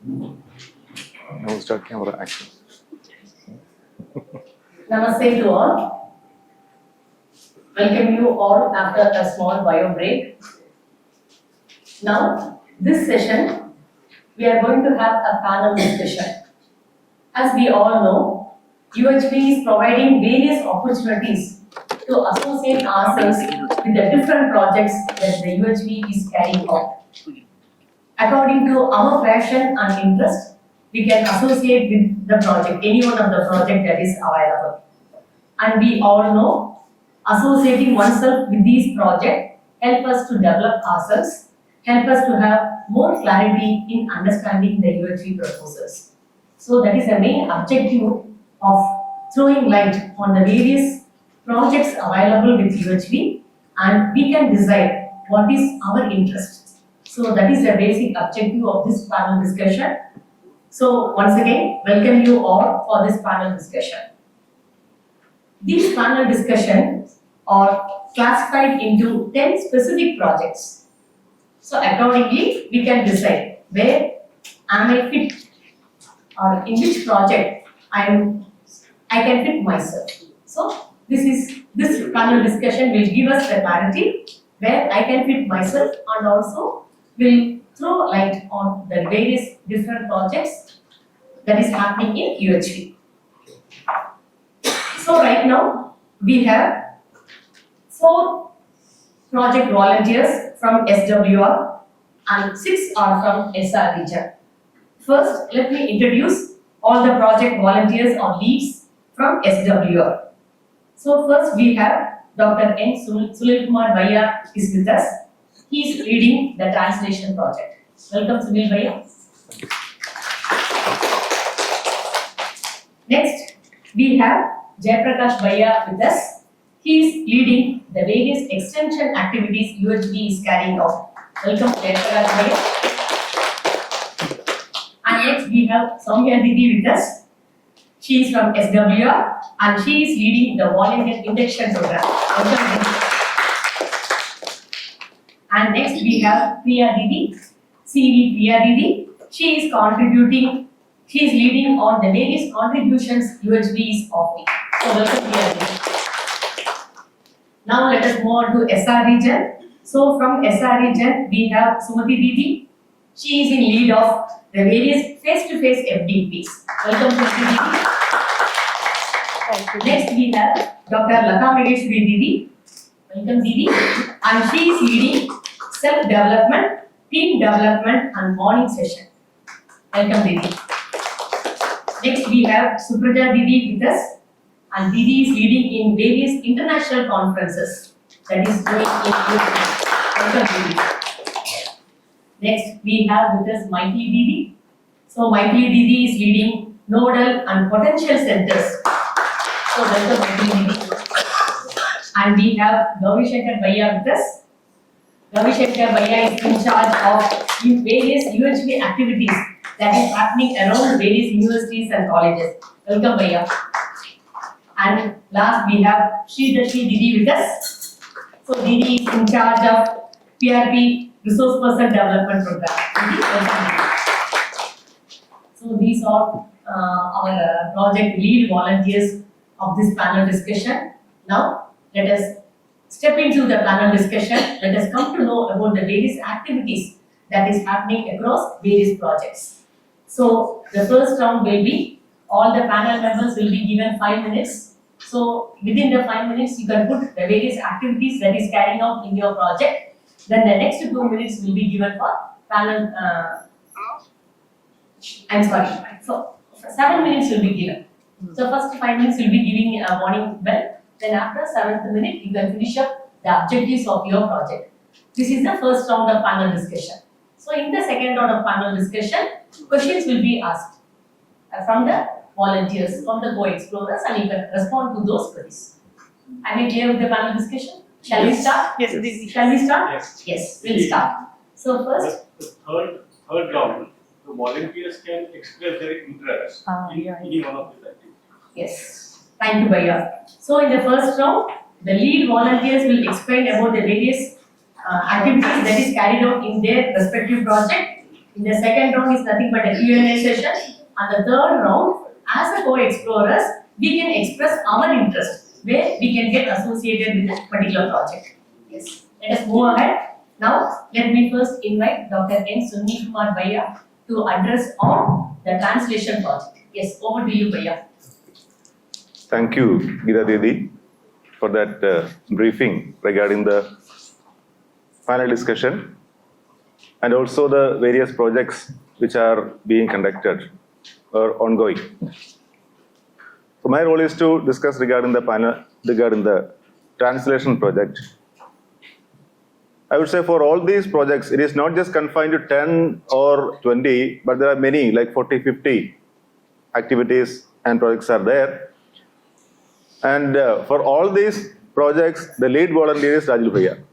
Now start camera action. Namaste to all. Welcome you all after a small bio break. Now, this session, we are going to have a panel discussion. As we all know, UHV is providing various opportunities to associate ourselves with the different projects that the UHV is carrying out. According to our passion and interest, we can associate with the project, any one of the project that is available. And we all know, associating oneself with these projects help us to develop ourselves, help us to have more clarity in understanding the UHV proposals. So that is the main objective of throwing light on the various projects available with UHV, and we can decide what is our interest. So that is the basic objective of this panel discussion. So once again, welcome you all for this panel discussion. These panel discussions are classified into 10 specific projects. So accordingly, we can decide where am I fit or in which project I can fit myself. So this panel discussion will give us the clarity where I can fit myself and also will throw light on the various different projects that is happening in UHV. So right now we have 4 project volunteers from SWR and 6 are from SR region. First, let me introduce all the project volunteers or leads from SWR. So first we have Dr. N. Sunil Kumar Bhaiya is with us. He is leading the translation project. Welcome Sunil Bhaiya. Next, we have Jayaprakash Bhaiya with us. He is leading the various extension activities UHV is carrying out. Welcome Jayaprakash Bhaiya. And next we have Soumya Didi with us. She is from SWR and she is leading the volunteer induction program. Welcome Didi. And next we have Priya Didi, CV Priya Didi. She is leading on the various contributions UHV is offering. So welcome Priya Didi. Now let us move on to SR region. So from SR region we have Sumati Didi. She is in lead of the various face-to-face FDPs. Welcome Sumati Didi. Next we have Dr. Lata Megeshwari Didi. Welcome Didi. And she is leading self-development, team development and morning session. Welcome Didi. Next we have Supraja Didi with us, and Didi is leading in various international conferences that is going in UHV. Welcome Didi. Next we have with us Maithili Didi. So Maithili Didi is leading nodal and potential centers. So welcome Maithili Didi. And we have Gauri Shankar Bhaiya with us. Gauri Shankar Bhaiya is in charge of various UHV activities that is happening around various universities and colleges. Welcome Bhaiya. And last we have Sridashi Didi with us. So Didi is in charge of PRP Resource Person Development Program. Didi, welcome. So these are our project lead volunteers of this panel discussion. Now let us step into the panel discussion. Let us come to know about the various activities that is happening across various projects. So the first round will be, all the panel members will be given 5 minutes. So within the 5 minutes, you can put the various activities that is carrying out in your project. Then the next 2 minutes will be given for panel. I'm sorry. So 7 minutes will be given. So first 5 minutes will be giving a warning bell. Then after 7th minute, you can finish up the objectives of your project. This is the first round of panel discussion. So in the second round of panel discussion, questions will be asked from the volunteers, from the co-explorers, and you can respond to those queries. Am I clear with the panel discussion? Shall we start? Yes, Didi. Shall we start? Yes. Yes, we'll start. So first, The third round, the volunteers can express their interest in any one of these activities. yes. Thank you, Bhaiya. So in the first round, the lead volunteers will explain about the various activities that is carried out in their respective project. In the second round is nothing but a Q&A session. And the third round, as a co-explorers, we can express our interest where we can get associated with a particular project. Yes. Let us move ahead. Now, let me first invite Dr. N. Sunni Kumar Bhaiya to address on the translation project. Yes, over to you, Bhaiya. Thank you, Geeta Didi, for that briefing regarding the panel discussion and also the various projects which are being conducted or ongoing. So my role is to discuss regarding the translation project. I would say for all these projects, it is not just confined to 10 or 20, but there are many, like 40, 50 activities and projects are there. And for all these projects, the lead volunteer is Rajul Bhaiya.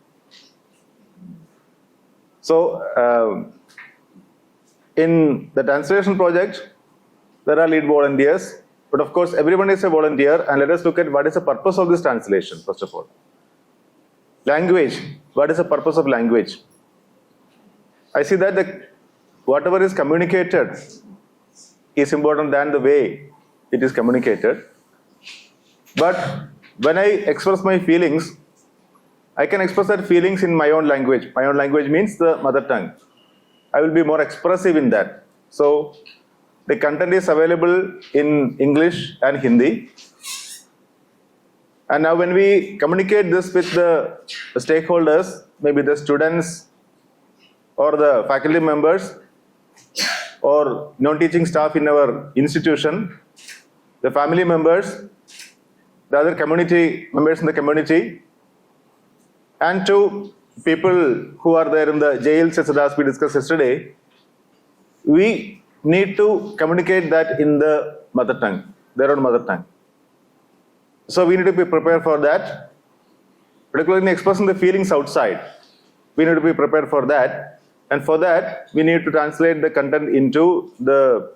So, in the translation project, there are lead volunteers, but of course, everyone is a volunteer. And let us look at what is the purpose of this translation, first of all. Language. What is the purpose of language? I see that whatever is communicated is important than the way it is communicated. But when I express my feelings, I can express that feelings in my own language. My own language means the mother tongue. I will be more expressive in that. So the content is available in English and Hindi. And now when we communicate this with the stakeholders, maybe the students or the faculty members or non-teaching staff in our institution, the family members, the other community members in the community, and to people who are there in the jails, etc., as we discussed yesterday, we need to communicate that in the mother tongue, their own mother tongue. So we need to be prepared for that, particularly in expressing the feelings outside. We need to be prepared for that, and for that we need to translate the content into the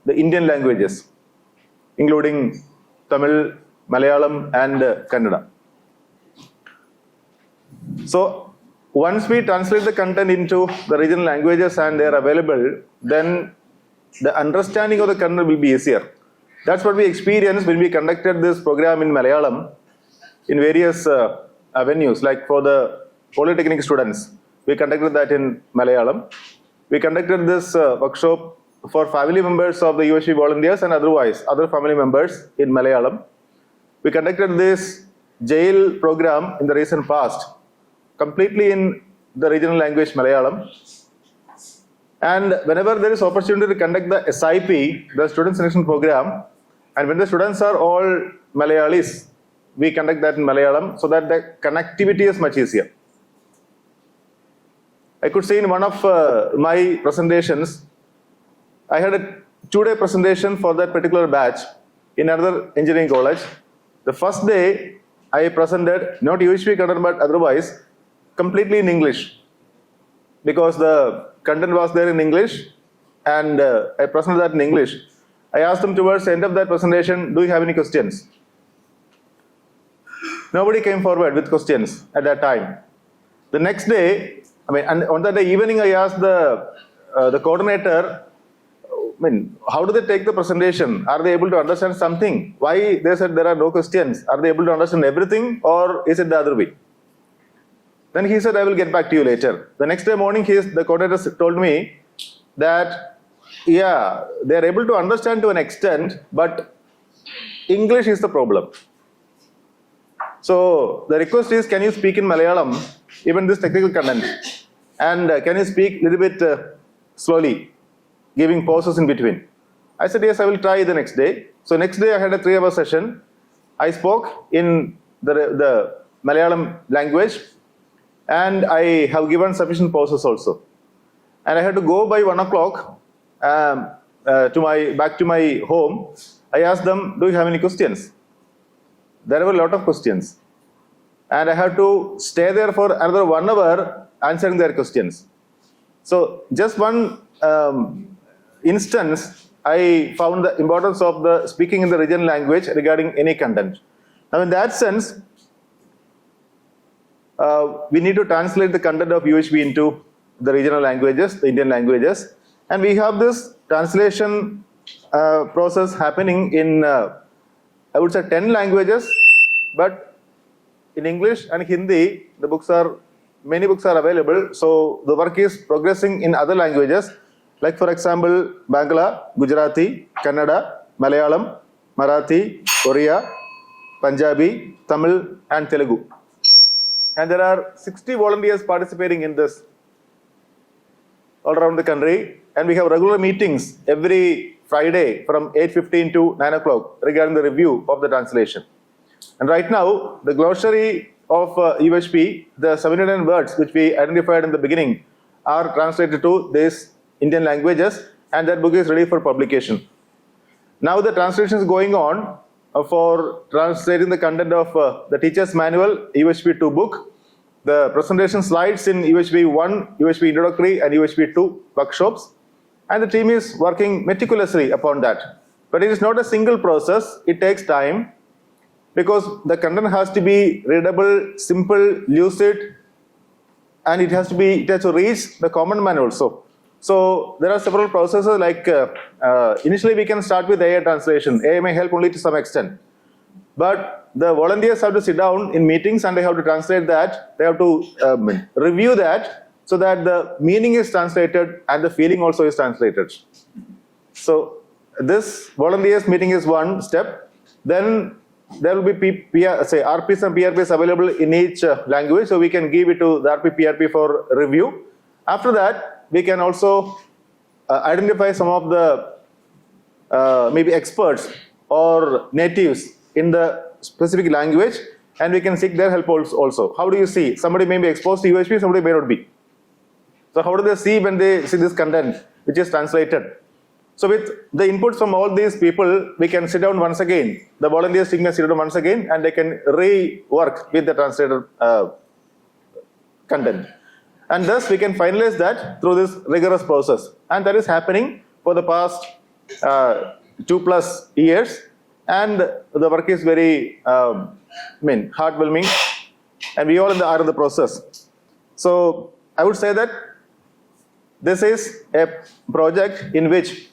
Indian languages, including Tamil, Malayalam, and Kannada. So once we translate the content into the regional languages and they are available, then the understanding of the content will be easier. That's what we experienced when we conducted this program in Malayalam in various venues, like for the polytechnic students. We conducted that in Malayalam. We conducted this workshop for family members of the UHV volunteers and otherwise, other family members in Malayalam. We conducted this jail program in the recent past, completely in the regional language Malayalam. And whenever there is opportunity to conduct the SIP, the Student Selection Program, and when the students are all Malayalis, we conduct that in Malayalam so that the connectivity is much easier. I could see in one of my presentations, I had a 2-day presentation for that particular batch in another engineering college. The first day, I presented, not UHV content, but otherwise, completely in English, because the content was there in English, and I presented that in English. I asked them towards the end of that presentation, do you have any questions? Nobody came forward with questions at that time. The next day, and on that day evening, I asked the coordinator, how do they take the presentation? Are they able to understand something? Why they said there are no questions? Are they able to understand everything, or is it the other way? Then he said, I will get back to you later. The next day morning, the coordinator told me that, yeah, they are able to understand to an extent, but English is the problem. So the request is, can you speak in Malayalam, even this technical content? And can you speak a little bit slowly, giving pauses in between? I said, yes, I will try the next day. So next day I had a 3-hour session. I spoke in the Malayalam language, and I have given sufficient pauses also. And I had to go by 1 o'clock back to my home. I asked them, do you have any questions? There were a lot of questions. And I had to stay there for another 1 hour answering their questions. So just one instance, I found the importance of the speaking in the regional language regarding any content. Now in that sense, we need to translate the content of UHV into the regional languages, the Indian languages. And we have this translation process happening in, I would say 10 languages, but in English and Hindi, many books are available. So the work is progressing in other languages, like for example, Bangla, Gujarati, Kannada, Malayalam, Marathi, Oriya, Punjabi, Tamil, and Telugu. And there are 60 volunteers participating in this all around the country. And we have regular meetings every Friday from 8:15 to 9 o'clock regarding the review of the translation. And right now, the glossary of UHP, the 79 words which we identified in the beginning, are translated to these Indian languages, and that book is ready for publication. Now the translation is going on for translating the content of the teacher's manual, UHP 2 book, the presentation slides in UHP 1, UHP introductory, and UHP 2 workshops. And the team is working meticulously upon that. But it is not a single process, it takes time, because the content has to be readable, simple, lucid, and it has to reach the common man also. So there are several processes, like initially we can start with AI translation. AI may help only to some extent. But the volunteers have to sit down in meetings and they have to translate that. They have to review that so that the meaning is translated and the feeling also is translated. So this volunteers meeting is one step. Then there will be RPs and PRPs available in each language, so we can give it to the RP, PRP for review. After that, we can also identify some of the maybe experts or natives in the specific language, and we can seek their help also. How do you see? Somebody may be exposed to UHP, somebody may not be. So how do they see when they see this content which is translated? So with the inputs from all these people, we can sit down once again. The volunteers can sit down once again and they can rework with the translated content. And thus we can finalize that through this rigorous process. And that is happening for the past 2+ years. And the work is very heartwarming, and we all are in the process. So I would say that this is a project in which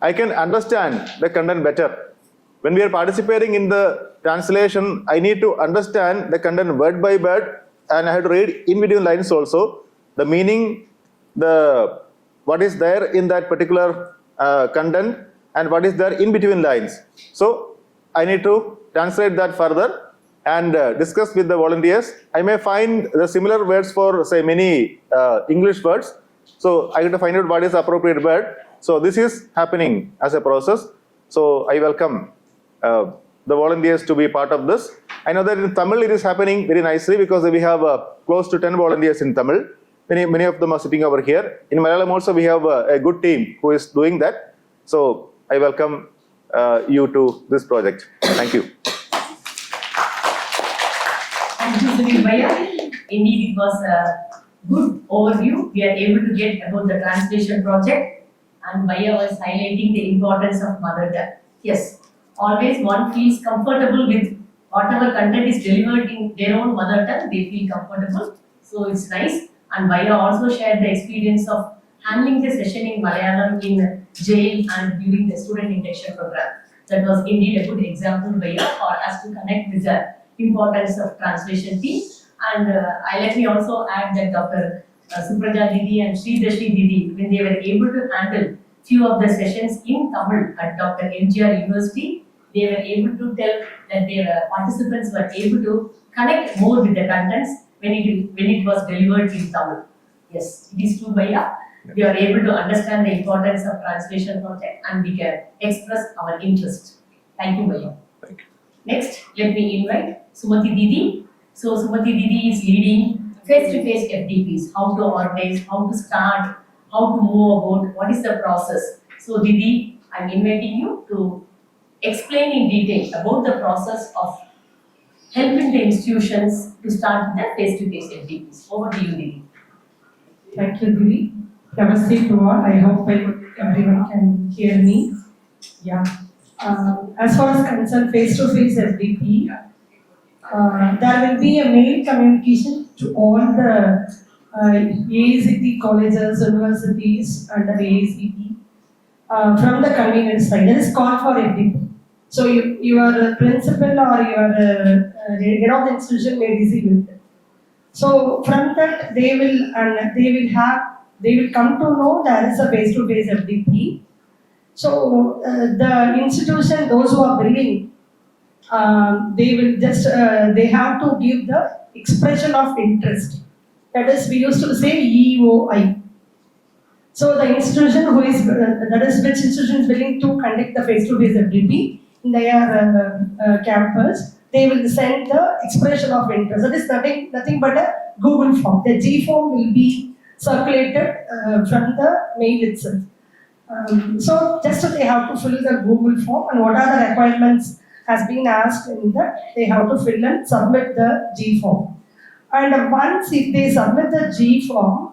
I can understand the content better. When we are participating in the translation, I need to understand the content word by word, and I have to read in between lines also the meaning, what is there in that particular content, and what is there in between lines. So I need to translate that further and discuss with the volunteers. I may find the similar words for, say, many English words. So I have to find out what is the appropriate word. So this is happening as a process. So I welcome the volunteers to be part of this. I know that in Tamil it is happening very nicely because we have close to 10 volunteers in Tamil. Many of them are sitting over here. In Malayalam also we have a good team who is doing that. So I welcome you to this project. Thank you. Thank you, Sunil Bhaiya. Indeed, it was a good overview. We are able to get about the translation project, and Bhaiya was highlighting the importance of mother tongue. Yes, always one feels comfortable with whatever content is delivered in their own mother tongue, they feel comfortable. So it's nice. And Bhaiya also shared the experience of handling the session in Malayalam in jail and during the student induction program. That was indeed a good example, Bhaiya, for us to connect with the importance of translation team. And let me also add that Dr. Supraja Didi and Sri Dashi Didi, when they were able to handle few of the sessions in Tamil at Dr. MGR University, they were able to tell that their participants were able to connect more with the contents when it was delivered in Tamil. Yes, it is true, Bhaiya. We are able to understand the importance of translation project and we can express our interest. Thank you, Bhaiya. Thank you. Next, let me invite Sumati Didi. So Sumati Didi is leading face-to-face FDPs, how to organize, how to start, how to move about, what is the process. So Didi, I'm inviting you to explain in detail about the process of helping the institutions to start the face-to-face FDPs. Over to you, Didi. Thank you, Didi. Namaste to all. I hope everyone can hear me. Yeah. As far as concerned face-to-face FDP, there will be a mail communication to all the AICT colleges, universities under AICT from the convenience side. That is called for FDP. So your principal or your head of the institution may receive it. So from that they will come to know there is a face-to-face FDP. So the institution, those who are willing, they will just they have to give the expression of interest. That is, we used to say EOI. So the institution who is that is which institution is willing to conduct the face-to-face FDP in their campus, they will send the expression of interest. That is nothing but a Google form. The G form will be circulated from the mail itself. So just they have to fill the Google form, and what are the requirements has been asked in that, they have to fill and submit the G form. And once if they submit the G form,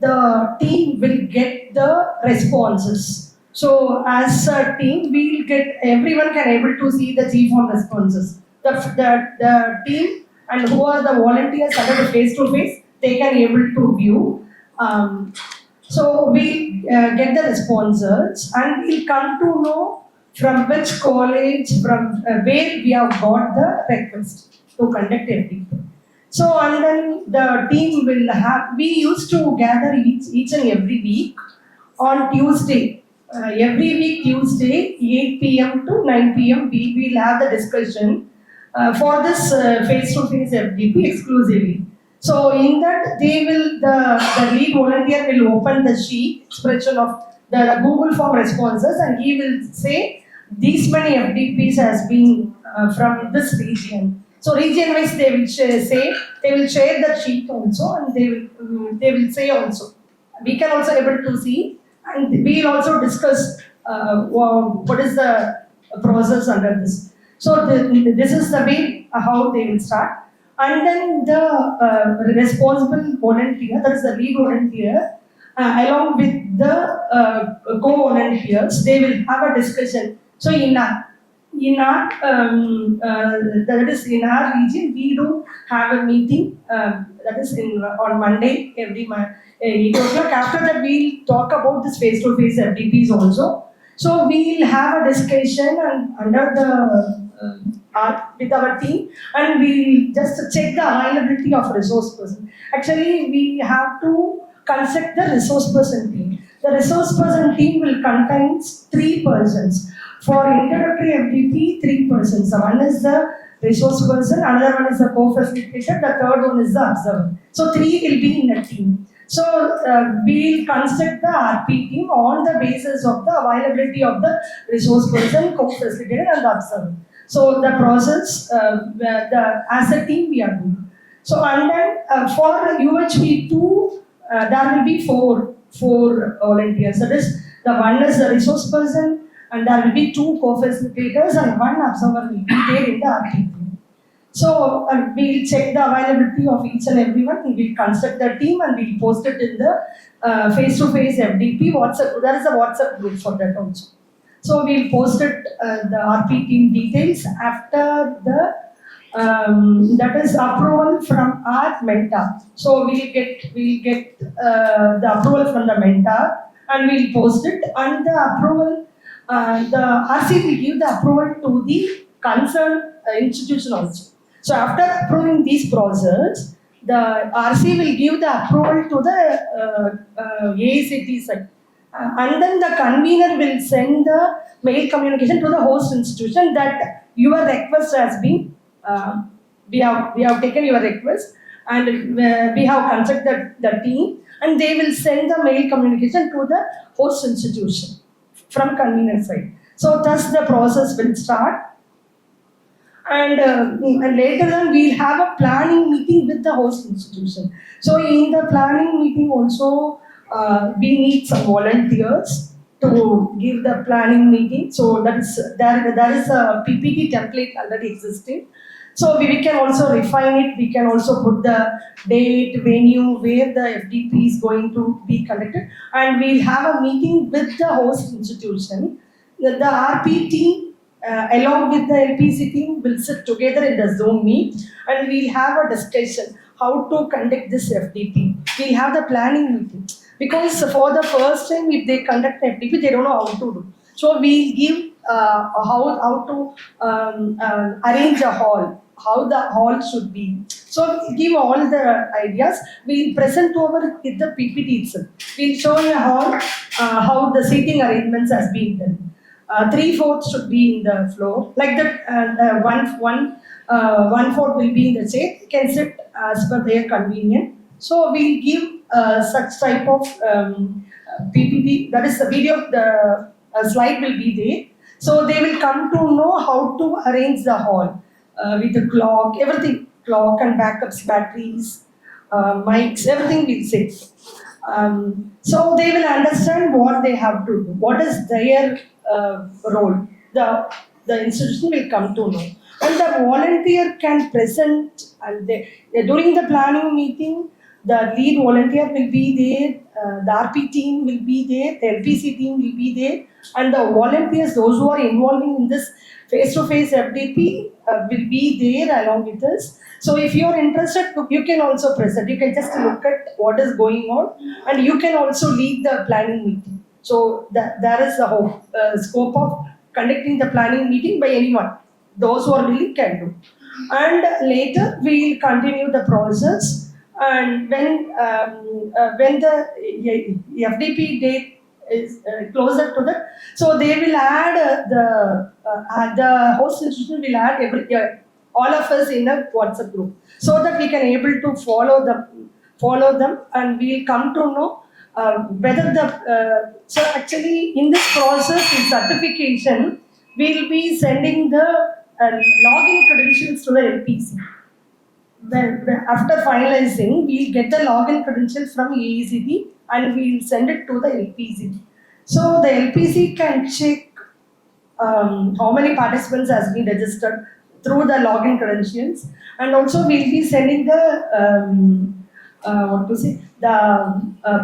the team will get the responses. So as a team, we will get, everyone can able to see the G form responses. The team and who are the volunteers under the face-to-face, they can able to view. So we get the responses and we'll come to know from which college, from where we have got the request to conduct FDP. So and then the team will have, we used to gather each and every week on Tuesday. Every week Tuesday, 8 p.m. to 9 p.m. we will have the discussion for this face-to-face FDP exclusively. So in that they will, the lead volunteer will open the sheet, expression of the Google form responses, and he will say these many FDPs has been from this region. So region wise they will say, they will share the sheet also, and they will say also. We can also able to see, and we will also discuss what is the process under this. So this is the way how they will start. And then the responsible volunteer, that is the lead volunteer, along with the co-volunteers, they will have a discussion. So in our that is in our region, we do have a meeting that is on Monday every 8 o'clock. After that, we'll talk about this face-to-face FDPs also. So we'll have a discussion and under the with our team, and we'll just check the availability of resource person. Actually, we have to construct the resource person team. The resource person team will contain 3 persons. For introductory FDP, 3 persons. So one is the resource person, another one is the co-facilitator, the third one is the observer. So 3 will be in a team. So we will construct the RP team on the basis of the availability of the resource person, co-facilitator and the observer. So the process, as a team we are doing. So and then for UHV2, there will be four volunteers. That is, the one is the resource person, and there will be 2 co-facilitators and 1 observer will be there in the RP team. So we will check the availability of each and everyone, and we will construct the team and we will post it in the face-to-face FDP WhatsApp. There is a WhatsApp group for that also. So we will post it, the RP team details after the that is approval from our mentor. So we will get the approval from the mentor and we will post it, and the approval, the RC will give the approval to the concerned institution also. So after approving these process, the RC will give the approval to the AICT side. And then the convener will send the mail communication to the host institution that your request has been, we have taken your request and we have constructed the team, and they will send the mail communication to the host institution from convener side. So thus the process will start. And later on we'll have a planning meeting with the host institution. So in the planning meeting also, we need some volunteers to give the planning meeting. So there is a PPT template already existing. So we can also refine it. We can also put the date, venue, where the FDP is going to be conducted, and we'll have a meeting with the host institution. The RP team, along with the LPC team, will sit together in the Zoom meet, and we'll have a discussion. how to conduct this FDP. We'll have the planning meeting. Because for the first time, if they conduct FDP, they don't know how to do. So we'll give how to arrange a hall, how the hall should be. So we'll give all the ideas. We'll present over with the PPT itself. We'll show you how the seating arrangements has been done. 3/4 should be in the floor. Like that, 1/4 will be in the chair. You can sit as per their convenience. So we'll give such type of PPT. That is the video. The slide will be there. So they will come to know how to arrange the hall with the clock, everything, clock and backups, batteries, mics, everything will sit. So they will understand what they have to do, what is their role. The institution will come to know. And the volunteer can present, and during the planning meeting, the lead volunteer will be there, the RP team will be there, the LPC team will be there, and the volunteers, those who are involving in this face-to-face FDP will be there along with us. So if you are interested, you can also present. You can just look at what is going on, and you can also lead the planning meeting. So there is a whole scope of conducting the planning meeting by anyone. Those who are willing can do. And later we will continue the process. And when the FDP date is closer to that, so they will add the host institution will add all of us in a WhatsApp group, so that we can able to follow them, and we will come to know whether the so actually in this process in certification we will be sending the login credentials to the LPC. When after finalizing, we'll get the login credentials from AECD and we'll send it to the LPC. So the LPC can check how many participants has been registered through the login credentials, and also we'll be sending the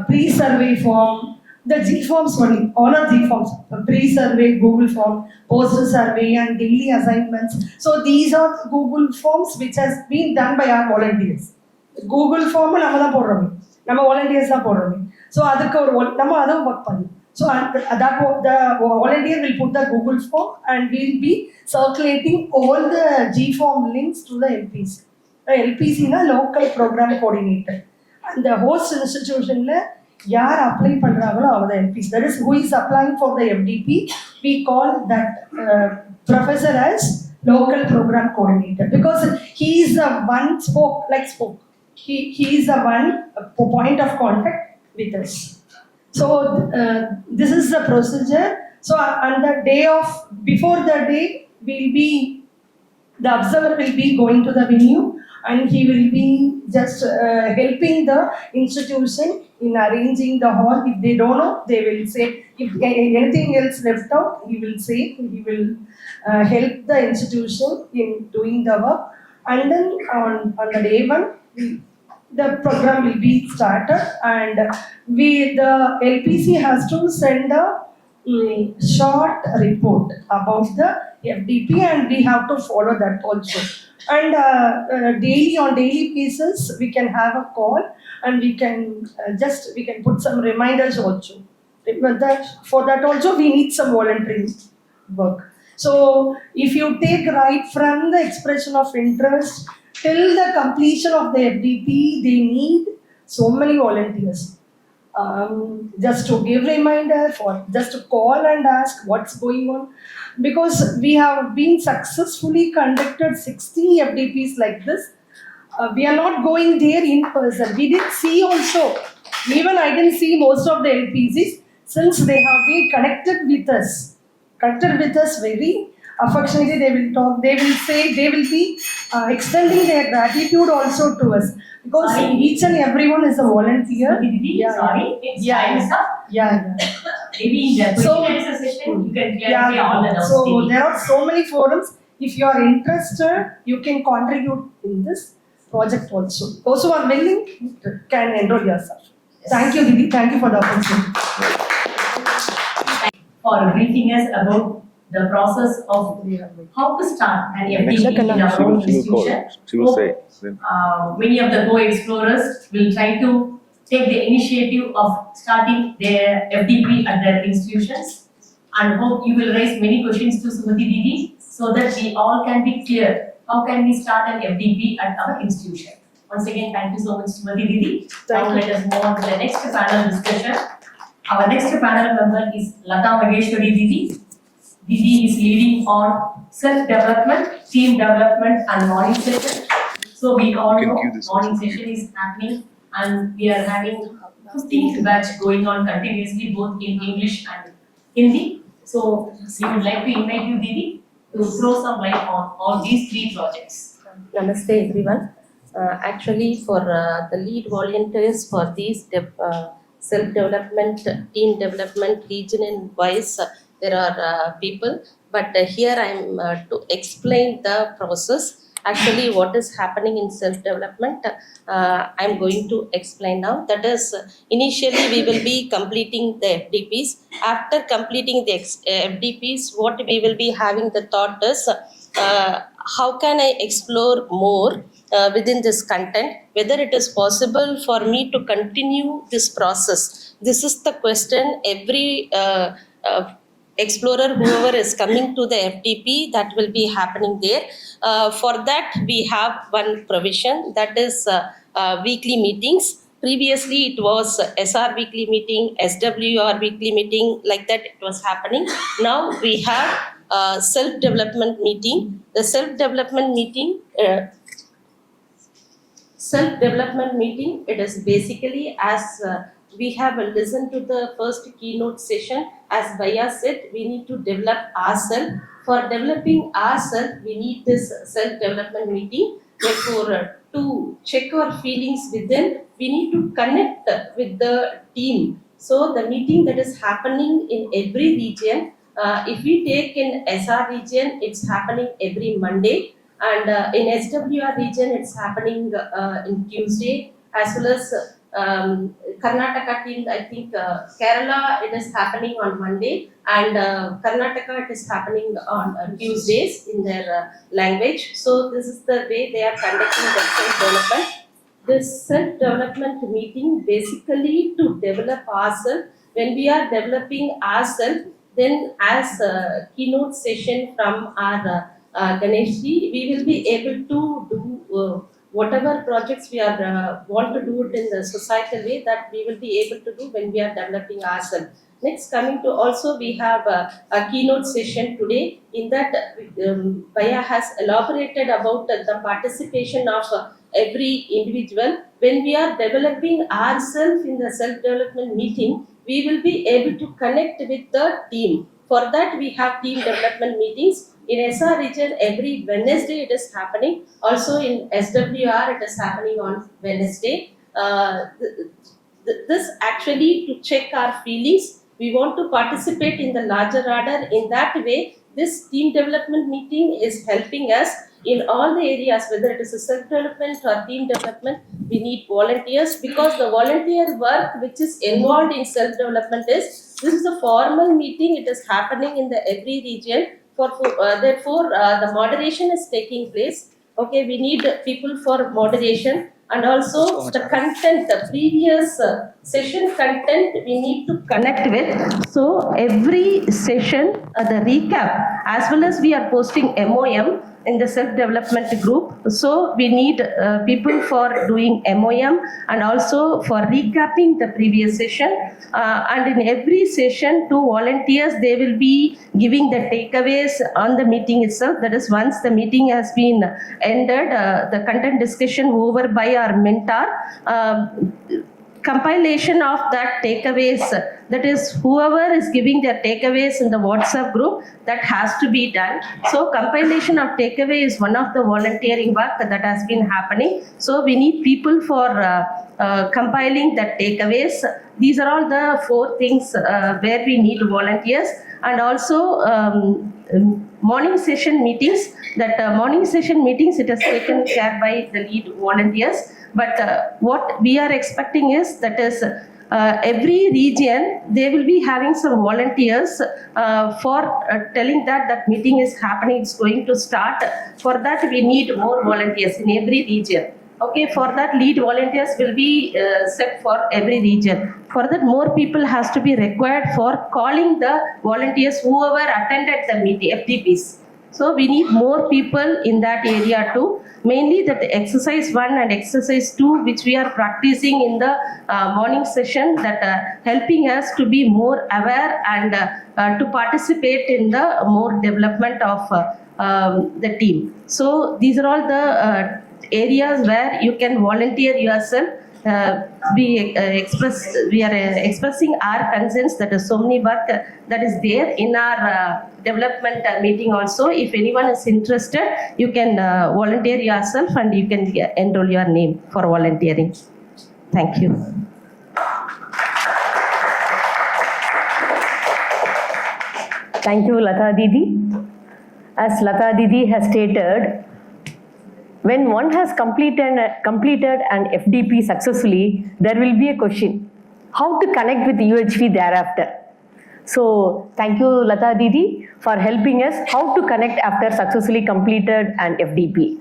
pre-survey form, the G forms only, all are G forms, pre-survey, Google form, poster survey and daily assignments. So these are the Google forms which has been done by our volunteers. Google form நம்ம volunteers தான் போடுறோம். So அதுக்கு நம்ம அதை work பண்ணணும். So the volunteer will put the Google form and we'll be circulating all the G form links to the LPC. The LPC is a local program coordinator. And the host institution யார் apply பண்றாங்களோ அவங்க LPC. That is who is applying for the FDP. We call that professor as local program coordinator, because he is the one spoke. He is the one point of contact with us. So this is the procedure. So on the day before the day, the observer will be going to the venue and he will be just helping the institution in arranging the hall. If they don't know, they will say. If anything else left out, he will say. He will help the institution in doing the work. And then on the day one, the program will be started, and the LPC has to send a short report about the FDP, and we have to follow that also. And on daily basis, we can have a call, and we can put some reminders also. For that also, we need some voluntary work. So if you take right from the expression of interest till the completion of the FDP, they need so many volunteers. Just to give reminder, just to call and ask what's going on. Because we have been successfully conducted 60 FDPs like this. We are not going there in person. We did see also. Even I didn't see most of the LPCs, since they have been connected with us very affectionately. They will talk, they will say, they will be extending their gratitude also to us, because each and everyone is a volunteer. Sorry, it's time is up. Maybe in the question and answer session, you can clarify all the doubts. So there are so many forums. If you are interested, you can contribute in this project also. Those who are willing can enroll yourself. Yes. Thank you, Didi. Thank you for the opportunity. For briefing us about the process of how to start an FDP in our She own will call. institution. She will say. Many of the co-explorers will try to take the initiative of starting their FDP at their institutions, and hope you will raise many questions to Sumati Didi so that we all can be clear. How can we start an FDP at our institution? Once again, thank you so much, Sumati Didi. Now let us move on to the next panel discussion. Our next panel member is Lata Maheshwari Didi. Didi is leading on self-development, team development and morning session. So we all You can know give this morning also. session is happening and we are having 15th batch going on continuously both in English and Hindi. So we would like to invite you, Didi, to throw some light on all these three projects. Namaste everyone. Actually, for the lead volunteers for these self-development, team development, region wise, there are people. But here I am to explain the process. Actually, what is happening in self-development, I am going to explain now. That is, initially we will be completing the FDPs. After completing the FDPs, what we will be having the thought is, how can I explore more within this content, whether it is possible for me to continue this process. This is the question every explorer, whoever is coming to the FDP, that will be happening there. For that, we have one provision, that is weekly meetings. Previously, it was SR weekly meeting, SWR weekly meeting, like that it was happening. Now we have self-development meeting. The self-development meeting, it is basically as we have listened to the first keynote session. As Baya said, we need to develop ourselves. For developing ourselves, we need this self-development meeting. Therefore, to check our feelings within, we need to connect with the team. So the meeting that is happening in every region, if we take in SR region, it's happening every Monday. And in SWR region, it's happening in Tuesday, as well as Karnataka team, I think Kerala, it is happening on Monday, and Karnataka, it is happening on Tuesdays in their language. So this is the way they are conducting the self-development. This self-development meeting basically to develop ourselves. When we are developing ourselves, then as a keynote session from our Ganeshji, we will be able to do whatever projects we are want to do it in the societal way, that we will be able to do when we are developing ourselves. Next, coming to also, we have a keynote session today. In that, Baya has elaborated about the participation of every individual. When we are developing ourselves in the self-development meeting, we will be able to connect with the team. For that, we have team development meetings. In SR region, every Wednesday it is happening. Also in SWR, it is happening on Wednesday. This actually to check our feelings. We want to participate in the larger order. In that way, this team development meeting is helping us in all the areas, whether it is a self-development or team development. We need volunteers, because the volunteer work which is involved in self-development is, this is a formal meeting. It is happening in the every region. Therefore, the moderation is taking place. Okay, we need people for moderation, and also the content, the previous session content, we need to connect with. So every session, the recap, as well as we are posting MOM in the self-development group. So we need people for doing MOM and also for recapping the previous session. And in every session, 2 volunteers, they will be giving the takeaways on the meeting itself. That is, once the meeting has been ended, the content discussion over by our mentor, compilation of that takeaways, that is, whoever is giving their takeaways in the WhatsApp group, that has to be done. So compilation of takeaway is one of the volunteering work that has been happening. So we need people for compiling the takeaways. These are all the 4 things where we need volunteers. And also morning session meetings, that morning session meetings, it is taken care by the lead volunteers. But what we are expecting is, that is, every region they will be having some volunteers for telling that meeting is happening, it's going to start. For that we need more volunteers in every region. Okay, for that lead volunteers will be set for every region. For that more people has to be required for calling the volunteers whoever attended the meeting, FDPs. So we need more people in that area too. Mainly that exercise 1 and exercise 2 which we are practicing in the morning session, that helping us to be more aware and to participate in the more development of the team. So these are all the areas where you can volunteer yourself. We are expressing our concerns, that is so many work that is there in our development meeting also. If anyone is interested, you can volunteer yourself and you can enroll your name for volunteering. Thank you. Thank you, Lata Didi. As Lata Didi has stated, when one has completed an FDP successfully, there will be a question, how to connect with UHV thereafter. So, thank you Lata Didi for helping us how to connect after successfully completed an FDP.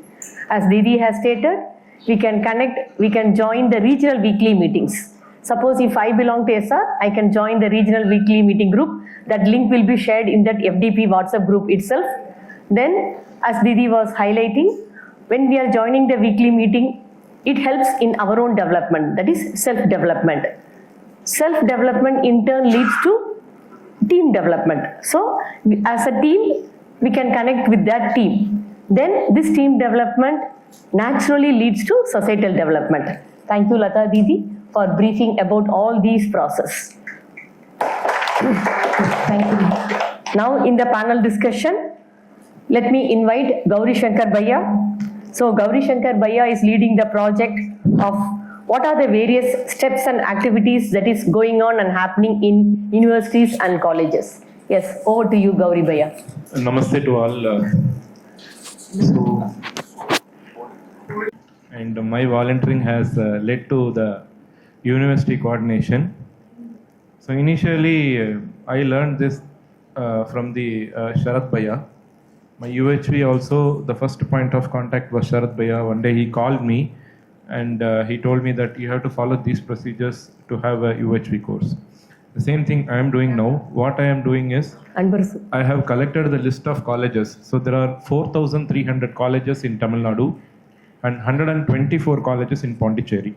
As Didi has stated, we can connect, we can join the regional weekly meetings. Suppose if I belong to SR, I can join the regional weekly meeting group. That link will be shared in that FDP WhatsApp group itself. Then, as Didi was highlighting, when we are joining the weekly meeting, it helps in our own development, that is self-development. Self-development in turn leads to team development. So, as a team, we can connect with that team. Then, this team development naturally leads to societal development. Thank you, Lata Didi, for briefing about all these processes. Thank you. Now, in the panel discussion, let me invite Gauri Shankar Bhaiya. So Gauri Shankar Bhaiya is leading the project of what are the various steps and activities that is going on and happening in universities and colleges. Yes, over to you, Gauri Bhaiya. Namaste to all. And my volunteering has led to the university coordination. So initially, I learned this from the Sharath Bhaiya. My UHV also, the first point of contact was Sharath Bhaiya. One day he called me and he told me that you have to follow these procedures to have a UHV course. The same thing I am doing now. What I am doing is, I have collected the list of colleges. So there are 4,300 colleges in Tamil Nadu and 124 colleges in Pondicherry.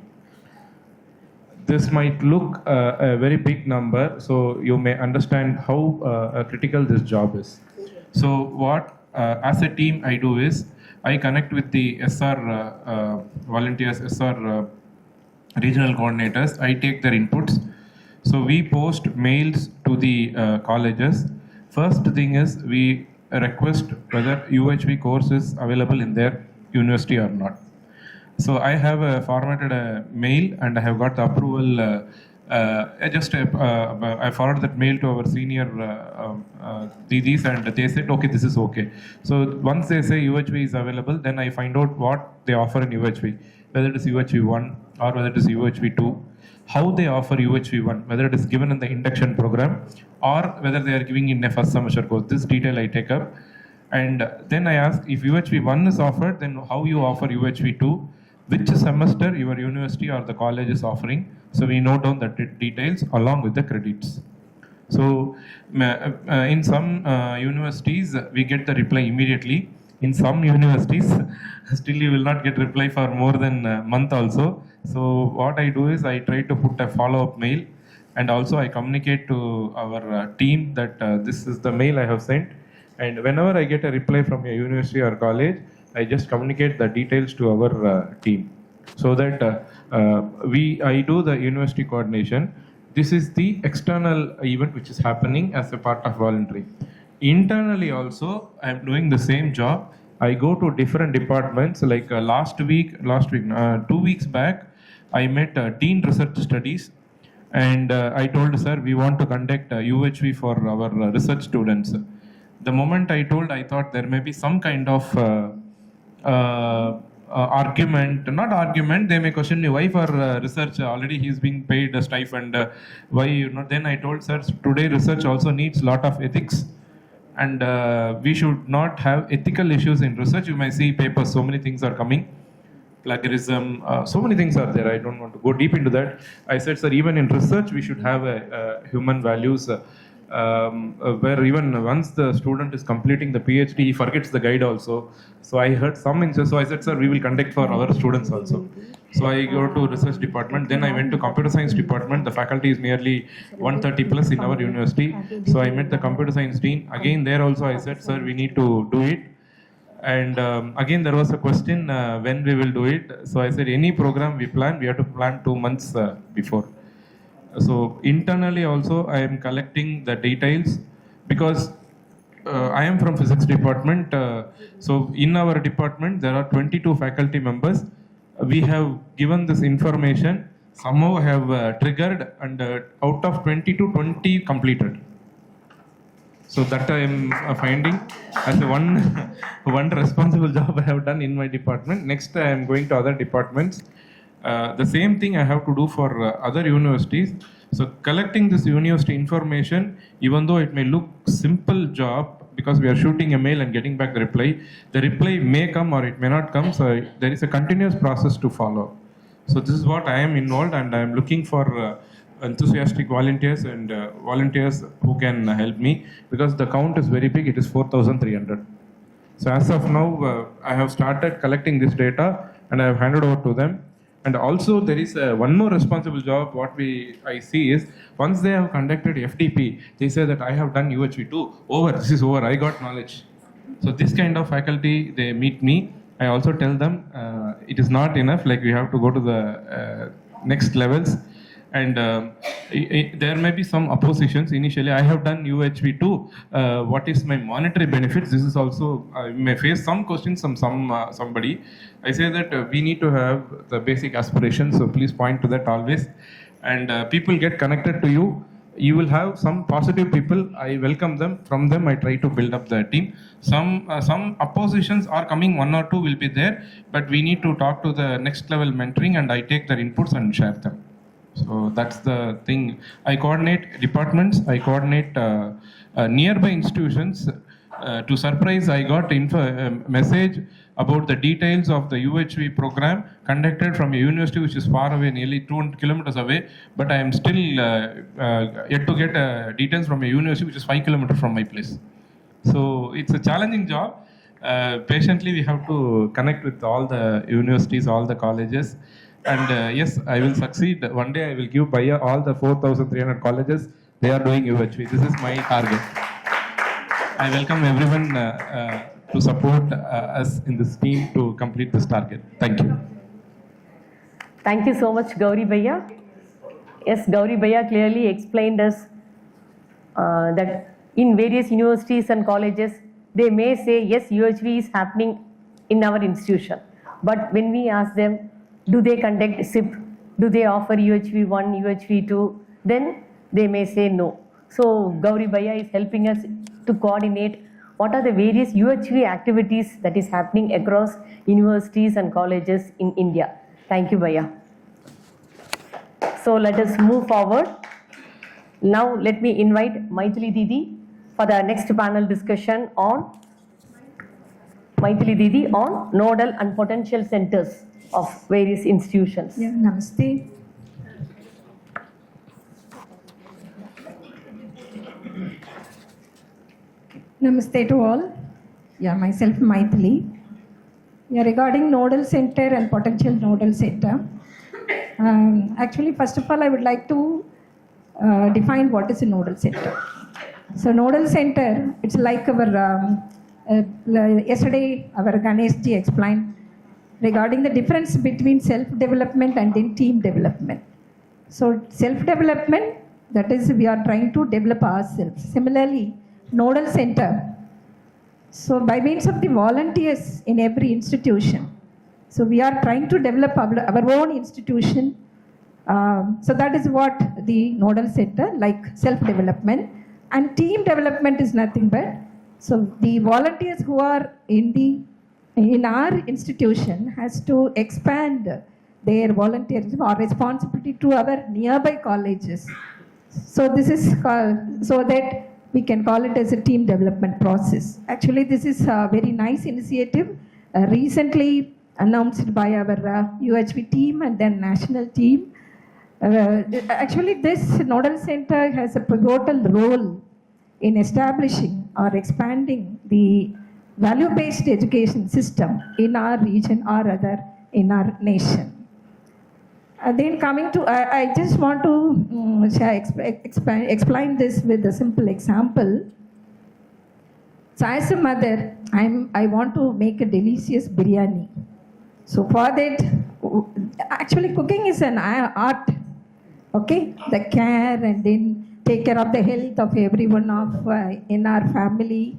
This might look a very big number, so you may understand how critical this job is. So what as a team I do is, I connect with the SR volunteers, SR regional coordinators. I take their inputs. So we post mails to the colleges. First thing is, we request whether UHV course is available in their university or not. So I have formatted a mail and I have got the approval. I forwarded that mail to our senior Didis and they said, okay, this is okay. So once they say UHV is available, then I find out what they offer in UHV, whether it is UHV 1 or whether it is UHV 2, how they offer UHV 1, whether it is given in the induction program or whether they are giving in a first semester course. This detail I take up. And then I ask, if UHV 1 is offered, then how you offer UHV 2, which semester your university or the college is offering. So we note down the details along with the credits. So in some universities, we get the reply immediately. In some universities, still you will not get reply for more than a month also. So what I do is, I try to put a follow-up mail, and also I communicate to our team that this is the mail I have sent. And whenever I get a reply from a university or college, I just communicate the details to our team, so that I do the university coordination. This is the external event which is happening as a part of volunteering. Internally also, I am doing the same job. I go to different departments. Like 2 weeks back, I met Dean Research Studies, and I told, sir, we want to conduct UHV for our research students. The moment I told, I thought there may be some kind of argument, not argument, they may question me, why for research, already he's being paid a stipend, why you know, then I told sir, today research also needs lot of ethics, and we should not have ethical issues in research. You may see papers, so many things are coming, plagiarism, so many things are there. I don't want to go deep into that. I said, sir, even in research, we should have human values, where even once the student is completing the PhD, he forgets the guide also. So I heard some instances. So I said, sir, we will conduct for our students also. So I go to research department. Then I went to computer science department. The faculty is nearly 130 plus in our university. So I met the computer science dean. Again, there also I said, sir, we need to do it. And again, there was a question when we will do it. So I said, any program we plan, we have to plan 2 months before. So internally also, I am collecting the details because I am from physics department. So in our department, there are 22 faculty members. We have given this information, somehow have triggered, and out of 22, 20 completed. So that I am finding as a one responsible job I have done in my department. Next, I am going to other departments. The same thing I have to do for other universities. So collecting this university information, even though it may look simple job, because we are shooting a mail and getting back the reply may come or it may not come. So there is a continuous process to follow. So this is what I am involved, and I am looking for enthusiastic volunteers and volunteers who can help me, because the count is very big. It is 4,300. So as of now, I have started collecting this data and I have handed over to them. And also there is one more responsible job. What I see is, once they have conducted FDP, they say that I have done UHV2. Over, this is over, I got knowledge. So this kind of faculty, they meet me. I also tell them it is not enough, like we have to go to the next levels. And there may be some oppositions. Initially, I have done UHV2. What is my monetary benefits? This is also, I may face some questions from somebody. I say that we need to have the basic aspirations, so please point to that always. And people get connected to you. You will have some positive people. I welcome them. From them, I try to build up the team. Some oppositions are coming, 1 or 2 will be there, but we need to talk to the next level mentoring, and I take their inputs and share them. So that's the thing. I coordinate departments, I coordinate nearby institutions. To surprise, I got message about the details of the UHV program conducted from a university which is far away, nearly 200 kilometers away, but I am still yet to get details from a university which is 5 kilometers from my place. So it's a challenging job. Patiently we have to connect with all the universities, all the colleges. And yes, I will succeed. One day I will give Bhaiya all the 4,300 colleges. They are doing UHV. This is my target. I welcome everyone to support us in this team to complete this target. Thank you. Thank you so much, Gauri Bhaiya. Yes, Gauri Bhaiya clearly explained us that in various universities and colleges, they may say, yes, UHV is happening in our institution. But when we ask them, do they conduct SIP? Do they offer UHV 1, UHV 2? Then they may say no. So Gauri Bhaiya is helping us to coordinate what are the various UHV activities that is happening across universities and colleges in India. Thank you, Bhaiya. So let us move forward. Now let me invite Maithili Didi for the next panel discussion on nodal and potential centers of various institutions. Yeah, namaste. Namaste to all. Yeah, myself Maithili. Yeah, regarding nodal center and potential nodal center. Actually, first of all, I would like to define what is a nodal center. So, nodal center, it's like our yesterday our Ganesh ji explained regarding the difference between self-development and then team development. So self-development, that is we are trying to develop ourselves. Similarly, nodal center, so by means of the volunteers in every institution, so we are trying to develop our own institution. So that is what the nodal center, like self-development. And team development is nothing but, so the volunteers who are in the in our institution has to expand their volunteerism or responsibility to our nearby colleges. So this is called, so that we can call it as a team development process. Actually, this is a very nice initiative recently announced by our UHV team and then national team. Actually, this nodal center has a pivotal role in establishing or expanding the value-based education system in our region or rather in our nation. Then coming to, I just want to explain this with a simple example. So as a mother, I want to make a delicious biryani. So for that, actually cooking is an art, okay? The care and then take care of the health of everyone in our family.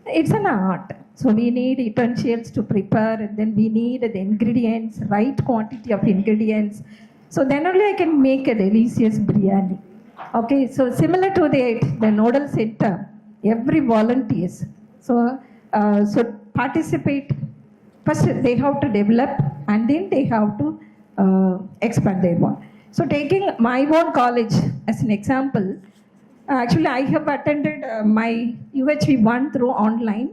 It's an art. So we need utensils to prepare and then we need the ingredients, right quantity of ingredients. So then only I can make a delicious biryani. Okay, so similar to that, the nodal center, every volunteers. So participate. First they have to develop and then they have to expand their one. So taking my own college as an example, actually I have attended my UHV 1 through online.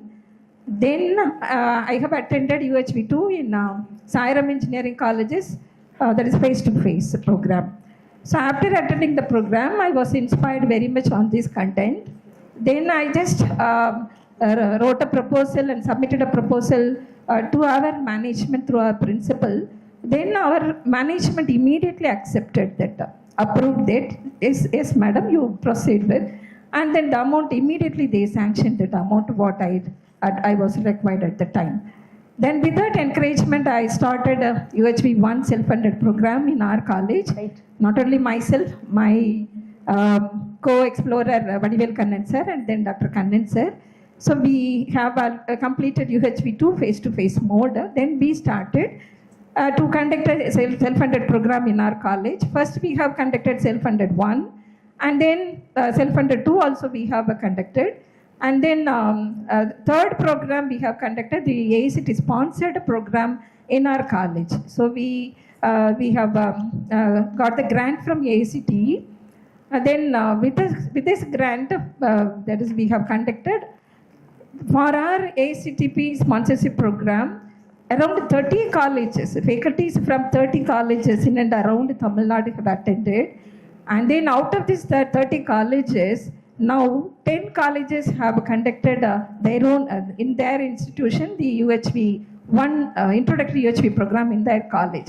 Then I have attended UHV 2 in Sairam Engineering Colleges, that is face-to-face program. So after attending the program, I was inspired very much on this content. Then I just wrote a proposal and submitted a proposal to our management through our principal. Then our management immediately accepted that, approved that, yes madam, you proceed with. And then the amount, immediately they sanctioned that amount what I was required at the time. Then with that encouragement, I started a UHV 1 self-funded program in our college. Right. Not only myself, my co-explorer Vadivel Kannan sir and then Dr. Kannan sir. So we have completed UHV 2 face-to-face mode. Then we started to conduct a self-funded program in our college. First we have conducted self-funded 1 and then self-funded 2 also we have conducted. And then third program we have conducted, the AICTE sponsored program in our college. So we have got the grant from AICTE. Then with this grant, that is we have conducted for our AICTP sponsorship program, around 30 colleges, faculties from 30 colleges in and around Tamil Nadu have attended. And then out of these 30 colleges, now 10 colleges have conducted their own, in their institution, the UHV 1 introductory UHV program in their college.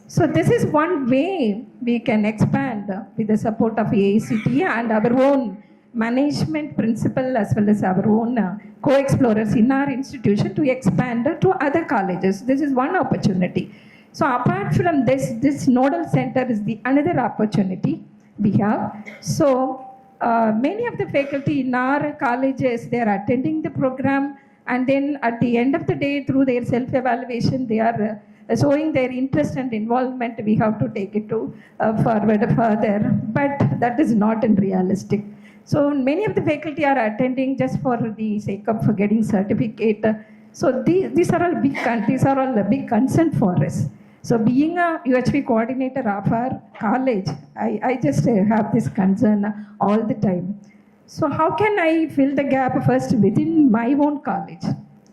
So this is one way we can expand with the support of AICTE and our own management principal as well as our own co-explorers in our institution to expand to other colleges. This is one opportunity. So apart from this nodal center is the another opportunity we have. So many of the faculty in our colleges, they are attending the program and then at the end of the day through their self-evaluation, they are showing their interest and involvement. We have to take it to forward further, but that is not realistic. So many of the faculty are attending just for the sake of getting certificate. So these are all a big concern for us. So being a UHV coordinator of our college, I just have this concern all the time. So how can I fill the gap first within my own college?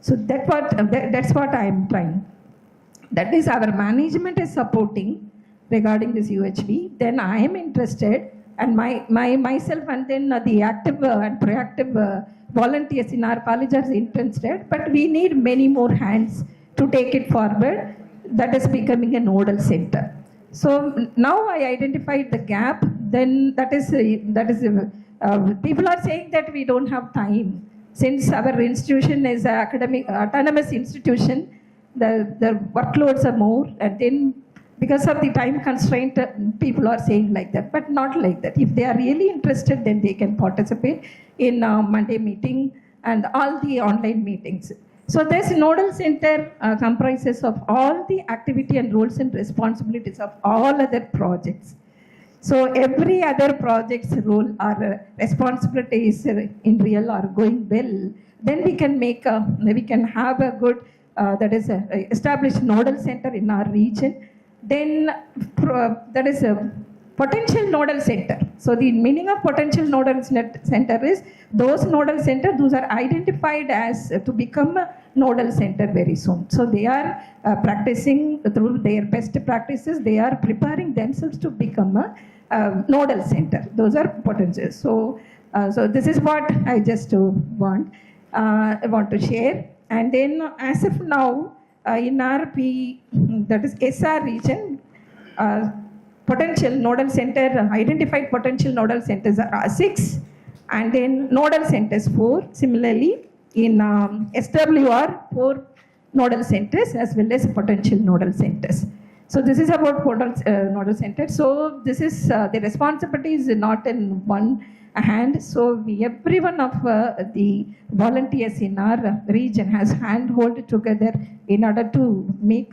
So that's what I am trying. That is our management is supporting regarding this UHV. Then I am interested and myself and then the active and proactive volunteers in our college are interested. But we need many more hands to take it forward. That is becoming a nodal center. So now I identified the gap. Then that is people are saying that we don't have time. Since our institution is an academic autonomous institution, the workloads are more, and then because of the time constraint, people are saying like that, but not like that. If they are really interested, then they can participate in Monday meeting and all the online meetings. So this nodal center comprises of all the activity and roles and responsibilities of all other projects. So every other project's role or responsibilities in real are going well, then we can have a good that is established nodal center in our region. Then that is a potential nodal center. So the meaning of potential nodal center is those nodal centers, those are identified as to become a nodal center very soon. So they are practicing through their best practices, they are preparing themselves to become a nodal center. Those are potentials. So this is what I just want to share. And then as of now, in RP, that is SR region, potential nodal center, identified potential nodal centers are 6, and then nodal centers 4. Similarly, in SWR, 4 nodal centers as well as potential nodal centers. So this is about nodal centers. So this is the responsibility is not in one hand. So every one of the volunteers in our region has hand-hold together in order to make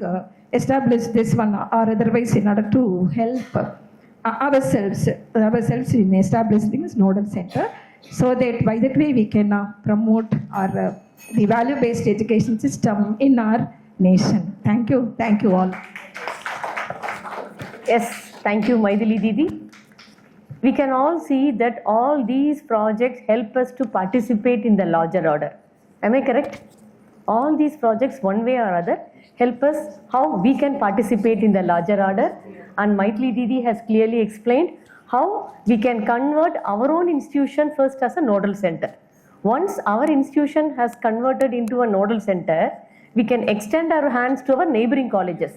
establish this one, or otherwise in order to help ourselves in establishing this nodal center, so that by that way we can promote our the value-based education system in our nation. Thank you all. Yes, thank you, Maithili Didi. We can all see that all these projects help us to participate in the larger order. Am I correct? All these projects, one way or other, help us how we can participate in the larger order. And Maithili Didi has clearly explained how we can convert our own institution first as a nodal center. Once our institution has converted into a nodal center, we can extend our hands to our neighboring colleges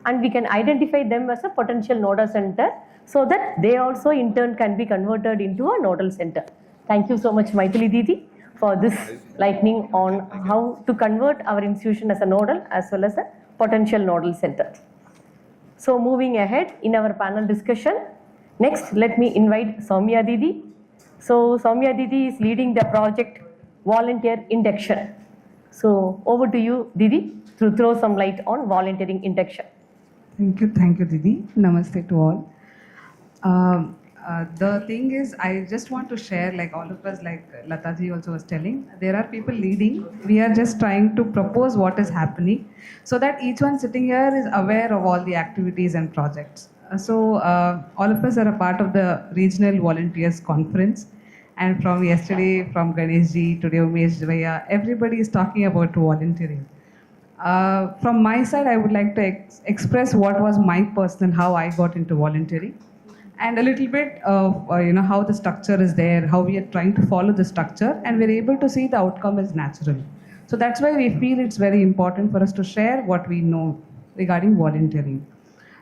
and we can identify them as a potential nodal center, so that they also in turn can be converted into a nodal center. Thank you so much, Maithili Didi, for this lightning on how to convert our institution as a nodal as well as a potential nodal center. So moving ahead in our panel discussion, next let me invite Soumya Didi. So Soumya Didi is leading the project Volunteer Induction. So over to you, Didi, to throw some light on volunteering induction. Thank you, Didi. Namaste to all. The thing is, I just want to share, like all of us, like Lataji also was telling, there are people leading. We are just trying to propose what is happening so that each one sitting here is aware of all the activities and projects. So all of us are a part of the Regional Volunteers Conference. And from yesterday, from Ganeshji, today Umesh Bhaiya, everybody is talking about volunteering. From my side, I would like to express what was my personal, how I got into volunteering. And a little bit of how the structure is there, how we are trying to follow the structure, and we're able to see the outcome is natural. So that's why we feel it's very important for us to share what we know regarding volunteering.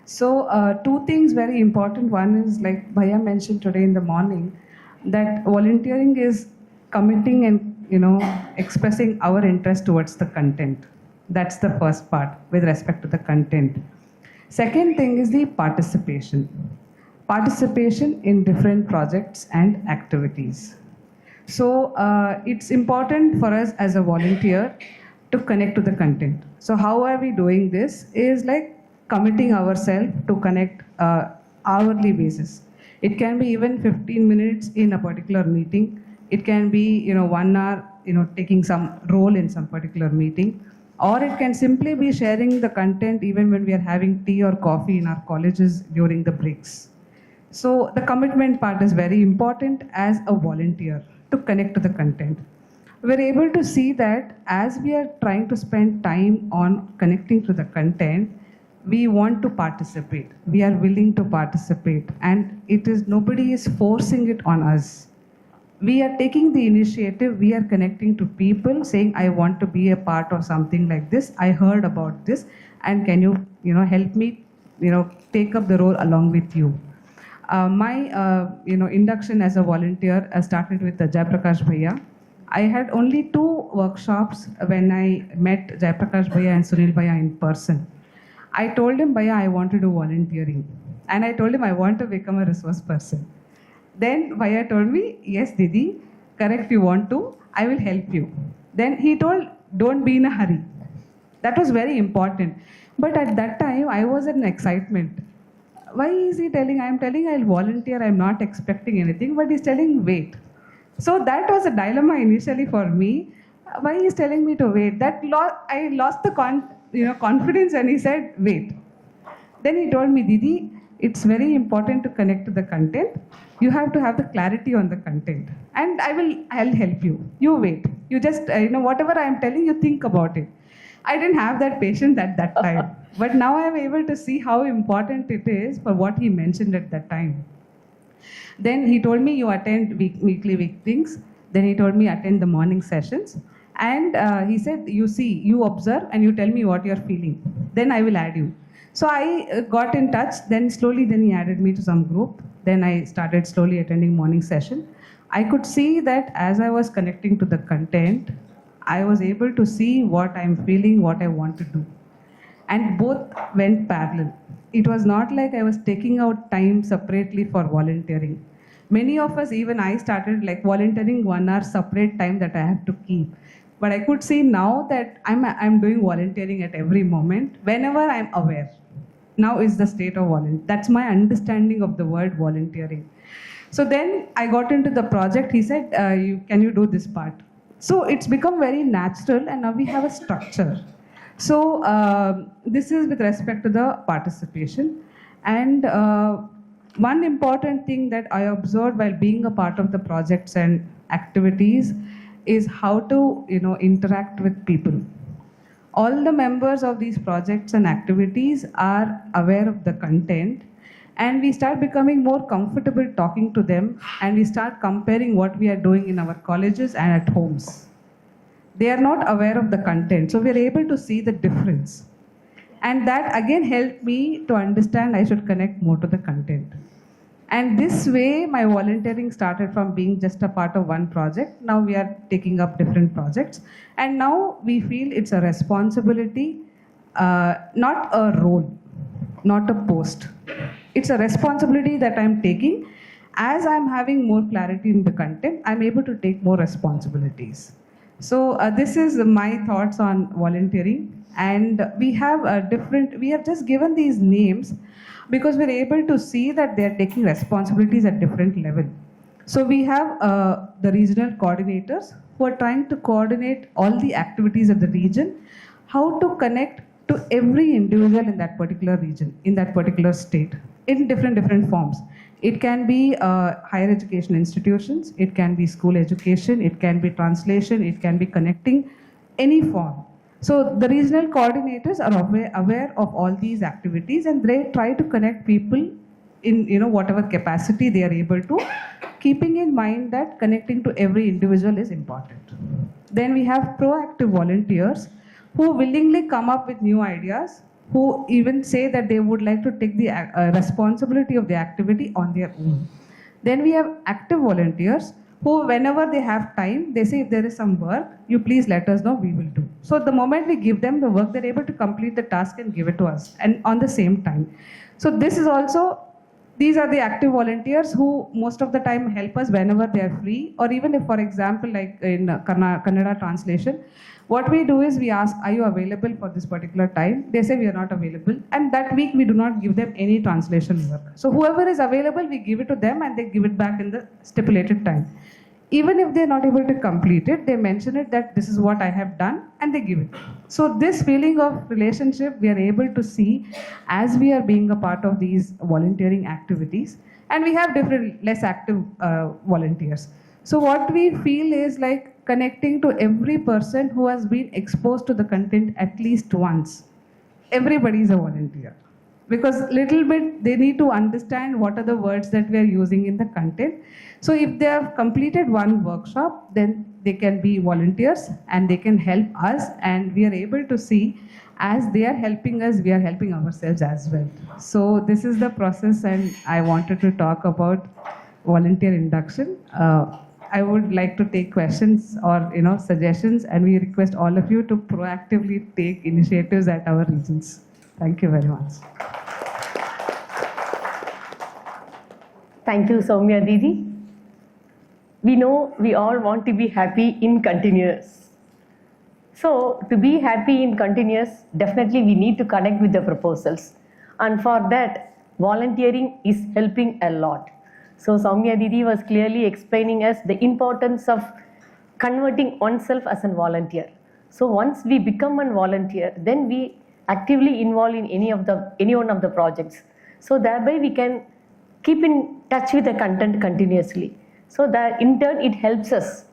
So 2 things very important. One is, like Bhaiya mentioned today in the morning, that volunteering is committing and expressing our interest towards the content. That's the first part with respect to the content. Second thing is the participation in different projects and activities. So it's important for us as a volunteer to connect to the content. So how are we doing this is like committing ourselves to connect hourly basis. It can be even 15 minutes in a particular meeting. It can be 1 hour taking some role in some particular meeting, or it can simply be sharing the content even when we are having tea or coffee in our colleges during the breaks. So the commitment part is very important as a volunteer to connect to the content. We're able to see that as we are trying to spend time on connecting to the content, we want to participate. We are willing to participate, and nobody is forcing it on us. We are taking the initiative. We are connecting to people, saying, "I want to be a part of something like this. I heard about this, and can you, help me, take up the role along with you." My induction as a volunteer started with Jaiprakash Bhaiya. I had only 2 workshops when I met Jaiprakash Bhaiya and Sunil Bhaiya in person. I told him, "Bhaiya, I want to do volunteering." And I told him, "I want to become a resource person." Then Bhaiya told me, "Yes, Didi, correct, you want to, I will help you." Then he told, "Don't be in a hurry." That was very important. But at that time, I was in excitement. Why is he telling? I am telling I'll volunteer, I'm not expecting anything, but he's telling wait. So that was a dilemma initially for me. why he's telling me to wait? I lost the confidence when he said wait. Then he told me, Didi, it's very important to connect to the content. You have to have the clarity on the content. And I'll help you. You wait. You just, whatever I am telling you, think about it. I didn't have that patience at that time. But now I am able to see how important it is for what he mentioned at that time. Then he told me, you attend weekly things. Then he told me, attend the morning sessions. And he said, you observe and you tell me what you're feeling. Then I will add you. So I got in touch. Then he added me to some group. Then I started slowly attending morning session. I could see that as I was connecting to the content, I was able to see what I'm feeling, what I want to do. And both went parallel. It was not like I was taking out time separately for volunteering. Many of us, even I started like volunteering 1 hour separate time that I have to keep. But I could see now that I'm doing volunteering at every moment, whenever I'm aware. Now is the state of volunteering. That's my understanding of the word volunteering. So then I got into the project. He said, can you do this part? So it's become very natural and now we have a structure. So this is with respect to the participation. And one important thing that I observed while being a part of the projects and activities is how to interact with people. All the members of these projects and activities are aware of the content, and we start becoming more comfortable talking to them, and we start comparing what we are doing in our colleges and at homes. They are not aware of the content, so we are able to see the difference. And that again helped me to understand I should connect more to the content. And this way, my volunteering started from being just a part of one project. Now we are taking up different projects. And now we feel it's a responsibility, not a role, not a post. It's a responsibility that I'm taking. As I'm having more clarity in the content, I'm able to take more responsibilities. So this is my thoughts on volunteering. And we have we have just given these names because we're able to see that they're taking responsibilities at different level. So we have the regional coordinators who are trying to coordinate all the activities of the region, how to connect to every individual in that particular region, in that particular state, in different forms. It can be higher education institutions, it can be school education, it can be translation, it can be connecting, any form. So the regional coordinators are aware of all these activities and they try to connect people in whatever capacity they are able to, keeping in mind that connecting to every individual is important. Then we have proactive volunteers who willingly come up with new ideas, who even say that they would like to take the responsibility of the activity on their own. Then we have active volunteers who, whenever they have time, they say if there is some work, you please let us know, we will do. So the moment we give them the work, they're able to complete the task and give it to us, and on the same time. So this is also, these are the active volunteers who most of the time help us whenever they are free, or even if, for example, like in Kannada translation, what we do is we ask, are you available for this particular time? They say we are not available, and that week we do not give them any translation work. So whoever is available, we give it to them and they give it back in the stipulated time. Even if they're not able to complete it, they mention it that this is what I have done and they give it. So this feeling of relationship we are able to see as we are being a part of these volunteering activities, and we have different less active volunteers. So what we feel is like connecting to every person who has been exposed to the content at least once. Everybody is a volunteer. Because little bit they need to understand what are the words that we are using in the content. So if they have completed one workshop, then they can be volunteers and they can help us, and we are able to see as they are helping us, we are helping ourselves as well. So this is the process, and I wanted to talk about volunteer induction. I would like to take questions or suggestions, and we request all of you to proactively take initiatives at our regions. Thank you very much. Thank you, Soumya Didi. We know we all want to be happy in continuous. So to be happy in continuous, definitely we need to connect with the proposals. And for that, volunteering is helping a lot. So Soumya Didi was clearly explaining us the importance of converting oneself as a volunteer. So once we become a volunteer, then we actively involve in any one of the projects. So thereby we can keep in touch with the content continuously. So that in turn it helps us.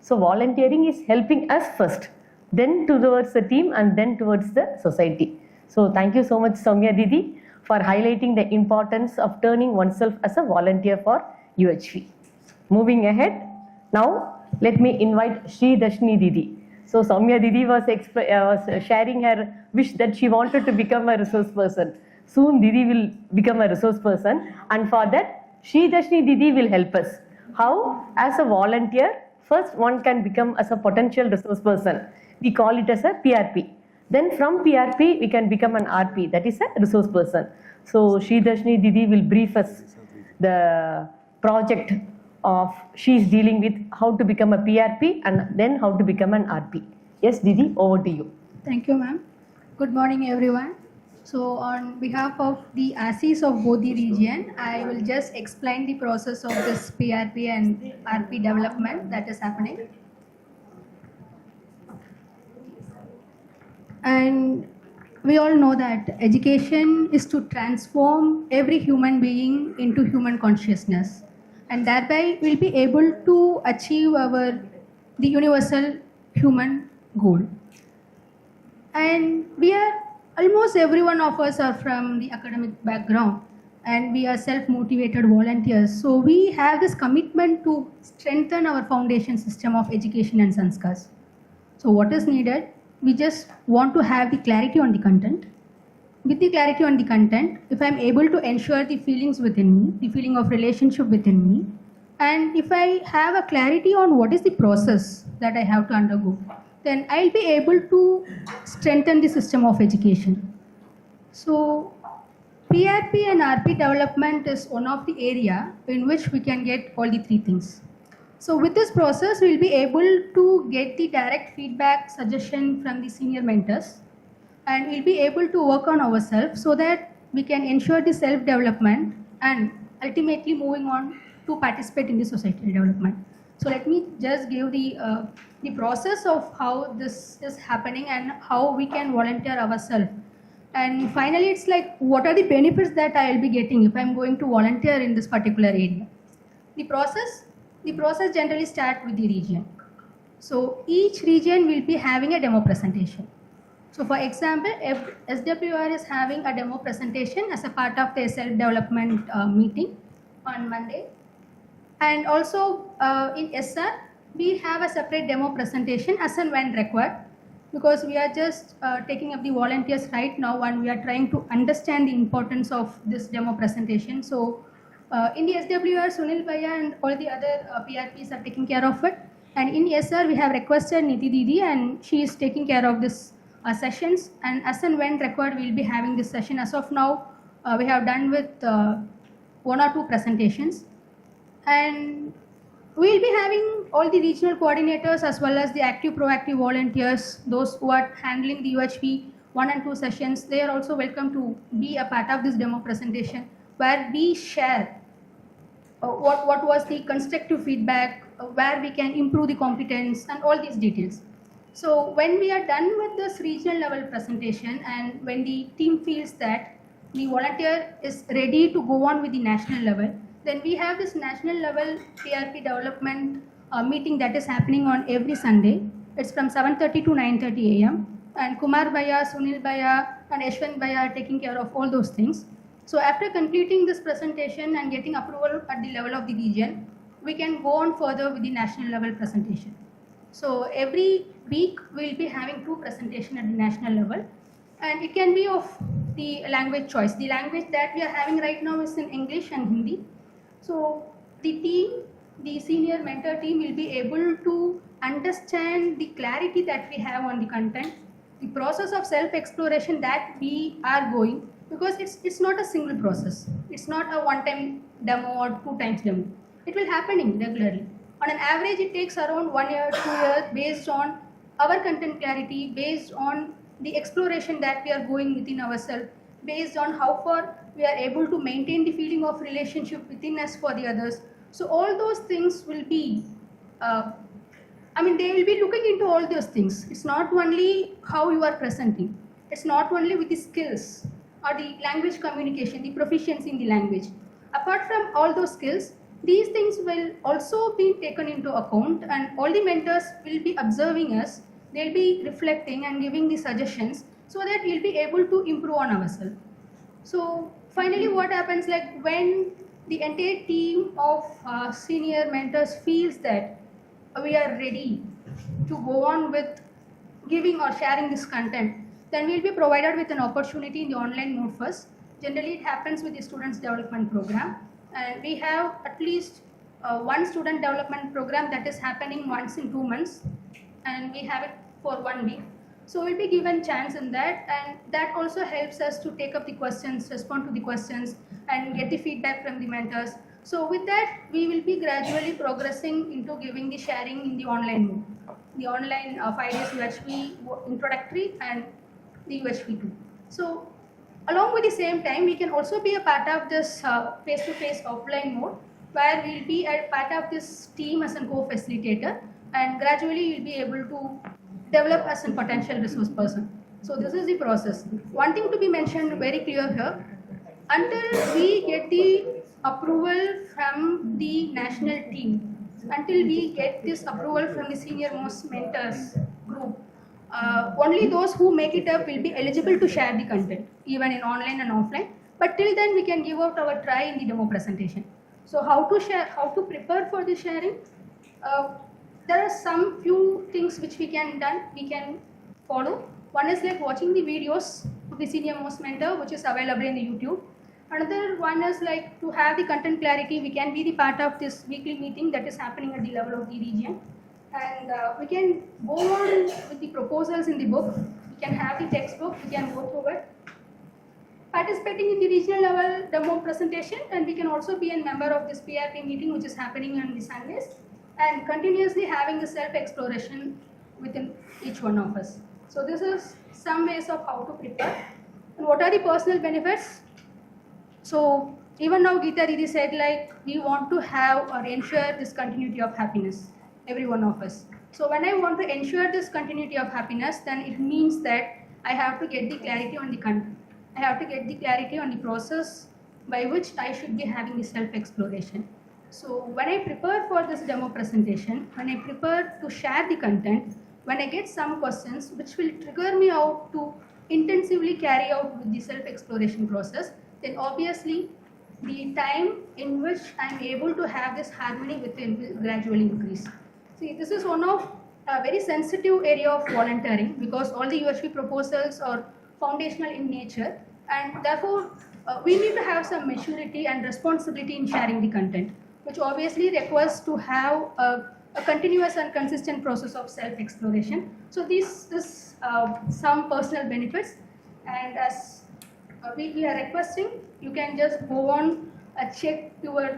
So volunteering is helping us first, then towards the team and then towards the society. So thank you so much Soumya Didi for highlighting the importance of turning oneself as a volunteer for UHV. Moving ahead, now let me invite Sri Dashni Didi. So Soumya Didi was sharing her wish that she wanted to become a resource person. Soon Didi will become a resource person, and for that Sri Dashni Didi will help us. How? As a volunteer, first one can become as a potential resource person. We call it as a PRP. Then from PRP we can become an RP, that is a resource person. So Sri Dashni Didi will brief us the project of she is dealing with how to become a PRP and then how to become an RP. Yes, Didi, over to you. Thank you, ma'am. Good morning, everyone. So, on behalf of the ASIS of both the region, I will just explain the process of this PRP and RP development that is happening. And we all know that education is to transform every human being into human consciousness, and thereby we'll be able to achieve the universal human goal. And we are almost every one of us are from the academic background, and we are self-motivated volunteers. So we have this commitment to strengthen our foundation system of education and sanskars. So what is needed? We just want to have the clarity on the content. With the clarity on the content, if I'm able to ensure the feelings within me, the feeling of relationship within me, and if I have a clarity on what is the process that I have to undergo, then I'll be able to strengthen the system of education. So PRP and RP development is one of the area in which we can get all the three things. So with this process, we'll be able to get the direct feedback, suggestion from the senior mentors, and we'll be able to work on ourselves so that we can ensure the self-development and ultimately moving on to participate in the societal development. So let me just give the process of how this is happening and how we can volunteer ourselves. And finally, it's like, what are the benefits that I'll be getting if I'm going to volunteer in this particular area? The process generally starts with the region. So each region will be having a demo presentation. So for example, if SWR is having a demo presentation as a part of their self-development meeting on Monday. And also in SR, we have a separate demo presentation as and when required, because we are just taking up the volunteers right now and we are trying to understand the importance of this demo presentation. So in the SWR, Sunil Bhaiya and all the other PRPs are taking care of it. And in SR, we have requested Niti Didi and she is taking care of this sessions. And as and when required, we will be having this session. As of now, we have done with 1 or 2 presentations. And we will be having all the regional coordinators as well as the active proactive volunteers, those who are handling the UHV 1 and 2 sessions. They are also welcome to be a part of this demo presentation, where we share what was the constructive feedback, where we can improve the competence and all these details. So when we are done with this regional level presentation and when the team feels that the volunteer is ready to go on with the national level, then we have this national level PRP development meeting that is happening on every Sunday. It's from 7:30 to 9:30 a.m. And Kumar Bhaiya, Sunil Bhaiya and Ashwin Bhaiya are taking care of all those things. So after completing this presentation and getting approval at the level of the region, we can go on further with the national level presentation. So every week we'll be having 2 presentations at the national level, and it can be of the language choice. The language that we are having right now is in English and Hindi. So the team, the senior mentor team will be able to understand the clarity that we have on the content, the process of self-exploration that we are going, because it's not a single process. It's not a one-time demo or 2 times demo. It will happening regularly. On an average, it takes around 1 year, 2 years, based on our content clarity, based on the exploration that we are going within ourselves, based on how far we are able to maintain the feeling of relationship within us for the others. So all those things will be I mean, they will be looking into all those things. It's not only how you are presenting. It's not only with the skills or the language communication, the proficiency in the language. Apart from all those skills, these things will also be taken into account, and all the mentors will be observing us. They'll be reflecting and giving the suggestions so that we'll be able to improve on ourselves. So finally what happens, like when the entire team of senior mentors feels that we are ready to go on with giving or sharing this content, then we'll be provided with an opportunity in the online mode first. Generally it happens with the students development program, and we have at least one student development program that is happening once in 2 months, and we have it for 1 week. So we'll be given chance in that, and that also helps us to take up the questions, respond to the questions, and get the feedback from the mentors. So with that, we will be gradually progressing into giving the sharing in the online mode. The online 5 days UHV introductory and the UHV 2. So along with the same time, we can also be a part of this face-to-face offline mode, where we'll be a part of this team as a co-facilitator, and gradually you'll be able to develop as a potential resource person. So this is the process. One thing to be mentioned very clear here, until we get the approval from the national team, until we get this approval from the senior most mentors group, only those who make it up will be eligible to share the content, even in online and offline. But till then, we can give out our try in the demo presentation. So how to share, how to prepare for the sharing? There are some few things which we can follow. One is like watching the videos of the senior most mentor, which is available in the YouTube. Another one is like to have the content clarity, we can be the part of this weekly meeting that is happening at the level of the region. And we can go on with the proposals in the book. We can have the textbook, we can go through it. Participating in the regional level demo presentation, and we can also be a member of this PRP meeting which is happening on the Sundays, and continuously having the self-exploration within each one of us. So this is some ways of how to prepare. And what are the personal benefits? So even now Geeta Didi said, like, we want to have or ensure this continuity of happiness, every one of us. So when I want to ensure this continuity of happiness, then it means that I have to get the clarity on the content. I have to get the clarity on the process by which I should be having the self-exploration. So when I prepare for this demo presentation, when I prepare to share the content, when I get some questions which will trigger me out to intensively carry out with the self-exploration process, then obviously the time in which I am able to have this harmony within will gradually increase. See, this is one of a very sensitive area of volunteering, because all the UHV proposals are foundational in nature, and therefore we need to have some maturity and responsibility in sharing the content, which obviously requires to have a continuous and consistent process of self-exploration. So this some personal benefits, and as we are requesting, you can just go on check your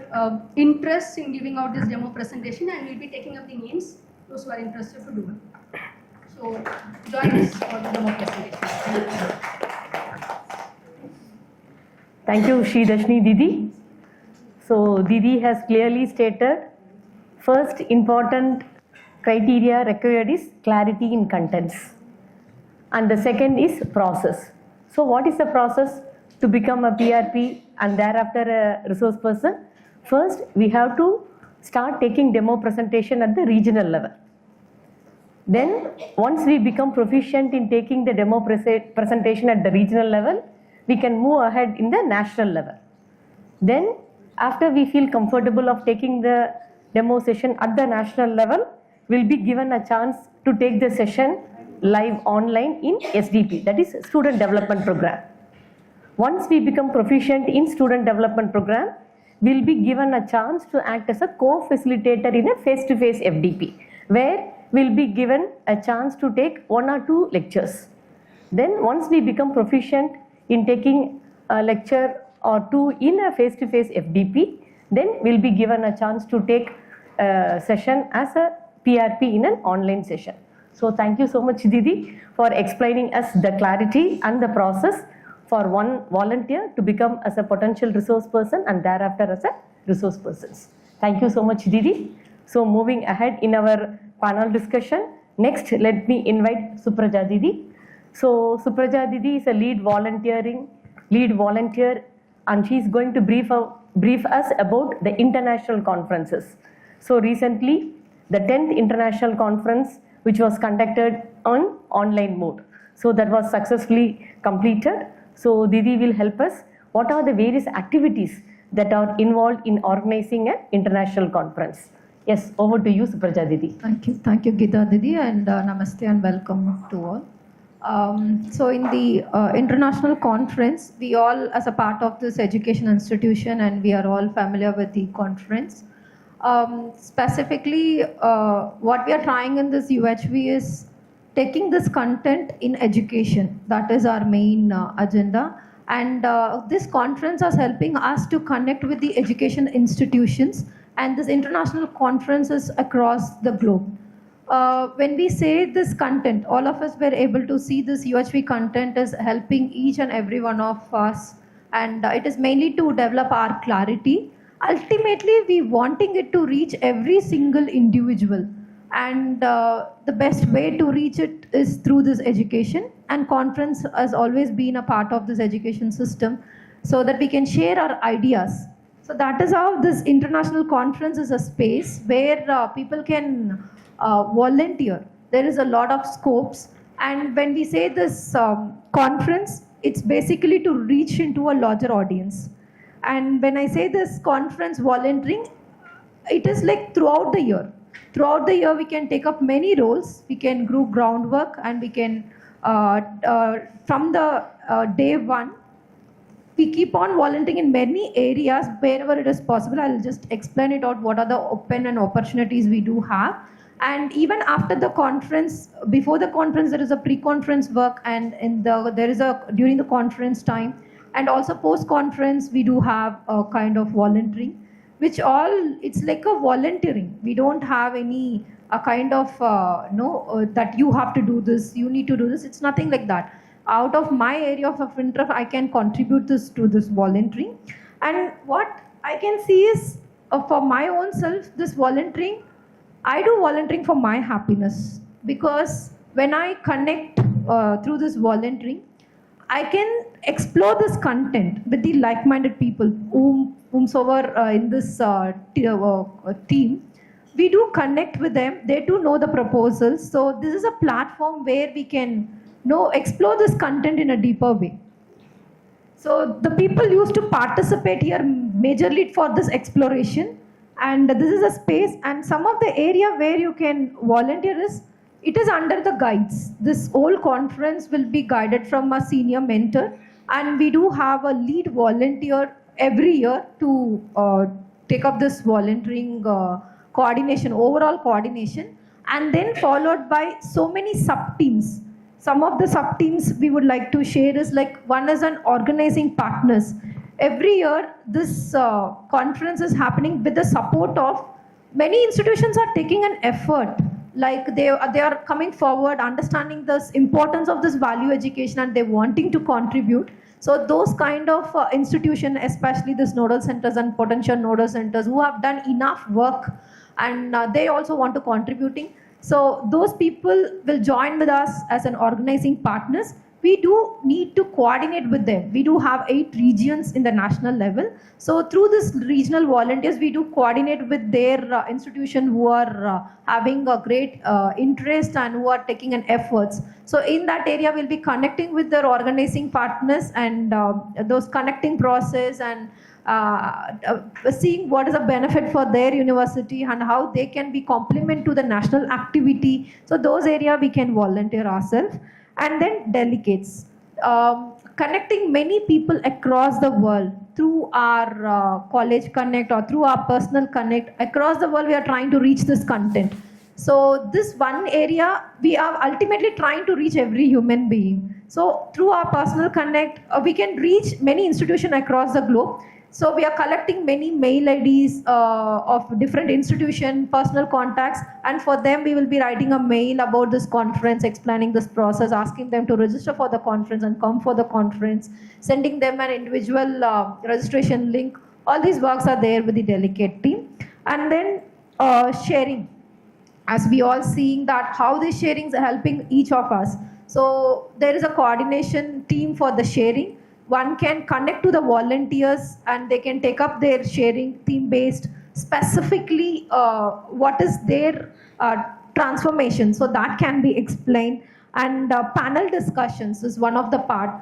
interest in giving out this demo presentation, and we'll be taking up the names, those who are interested to do it. So join us for the demo presentation. Thank you, Sridashni Didi. So Didi has clearly stated, first important criteria required is clarity in contents, and the second is process. So what is the process to become a PRP and thereafter a resource person? First, we have to start taking demo presentation at the regional level. Then once we become proficient in taking the demo presentation at the regional level, we can move ahead in the national level. Then after we feel comfortable of taking the demo session at the national level, we'll be given a chance to take the session live online in SDP, that is Student Development Program. Once we become proficient in Student Development Program, we'll be given a chance to act as a co-facilitator in a face-to-face FDP, where we'll be given a chance to take 1 or 2 lectures. Then once we become proficient in taking a lecture or 2 in a face-to-face FDP, then we'll be given a chance to take a session as a PRP in an online session. So thank you so much, Didi, for explaining us the clarity and the process for one volunteer to become as a potential resource person and thereafter as a resource person. Thank you so much, Didi. So moving ahead in our panel discussion. Next, let me invite Supraja Didi. So Supraja Didi is a lead volunteer, and she is going to brief us about the international conferences. So recently, the 10th international conference, which was conducted on online mode. So that was successfully completed. So Didi will help us. What are the various activities that are involved in organizing an international conference? Yes, over to you, Supraja Didi. Thank you, Gita Didi, and namaste and welcome to all. So in the international conference, we all, as a part of this education institution, and we are all familiar with the conference. Specifically, what we are trying in this UHV is taking this content in education. That is our main agenda. And this conference is helping us to connect with the education institutions and this international conferences across the globe. When we say this content, all of us were able to see this UHV content is helping each and every one of us, and it is mainly to develop our clarity. Ultimately, we wanting it to reach every single individual, and the best way to reach it is through this education, and conference has always been a part of this education system so that we can share our ideas. So that is how this international conference is a space where people can volunteer. There is a lot of scopes, and when we say this conference, it's basically to reach into a larger audience. And when I say this conference volunteering, it is like throughout the year. Throughout the year, we can take up many roles. We can do groundwork, and we can, from the day one, we keep on volunteering in many areas wherever it is possible. I'll just explain it out what are the open and opportunities we do have. And even after the conference, before the conference, there is a pre-conference work, and there is a during the conference time, and also post-conference, we do have a kind of volunteering, which all, it's like a volunteering. We don't have any kind of, that you have to do this, you need to do this. It's nothing like that. Out of my area of interest, I can contribute to this volunteering. And what I can see is, for my own self, this volunteering, I do volunteering for my happiness, because when I connect through this volunteering, I can explore this content with the like-minded people whomsoever in this team. We do connect with them. They do know the proposals. So this is a platform where we can explore this content in a deeper way. So the people used to participate here majorly for this exploration. And this is a space, and some of the area where you can volunteer is, it is under the guides. This whole conference will be guided from a senior mentor, and we do have a lead volunteer every year to take up this volunteering coordination, overall coordination, and then followed by so many sub-teams. Some of the sub-teams we would like to share is like, one is an organizing partners. Every year, this conference is happening with the support of many institutions are taking an effort. Like they are coming forward, understanding the importance of this value education, and they're wanting to contribute. So those kind of institutions, especially these nodal centers and potential nodal centers who have done enough work, and they also want to contributing. So those people will join with us as an organizing partners. We do need to coordinate with them. We do have 8 regions in the national level. So through this regional volunteers, we do coordinate with their institution who are having a great interest and who are taking an efforts. So in that area, we'll be connecting with their organizing partners, and those connecting process, and seeing what is the benefit for their university and how they can be complement to the national activity. So those area we can volunteer ourselves. And then delegates, connecting many people across the world through our college connect or through our personal connect. Across the world, we are trying to reach this content. So this one area, we are ultimately trying to reach every human being. So through our personal connect, we can reach many institutions across the globe. So we are collecting many mail IDs of different institutions, personal contacts, and for them we will be writing a mail about this conference, explaining this process, asking them to register for the conference and come for the conference, sending them an individual registration link. All these works are there with the delegate team. And then sharing. as we all seeing that how the sharings are helping each of us. So there is a coordination team for the sharing. One can connect to the volunteers and they can take up their sharing theme based specifically what is their transformation. So that can be explained. And panel discussions is one of the part.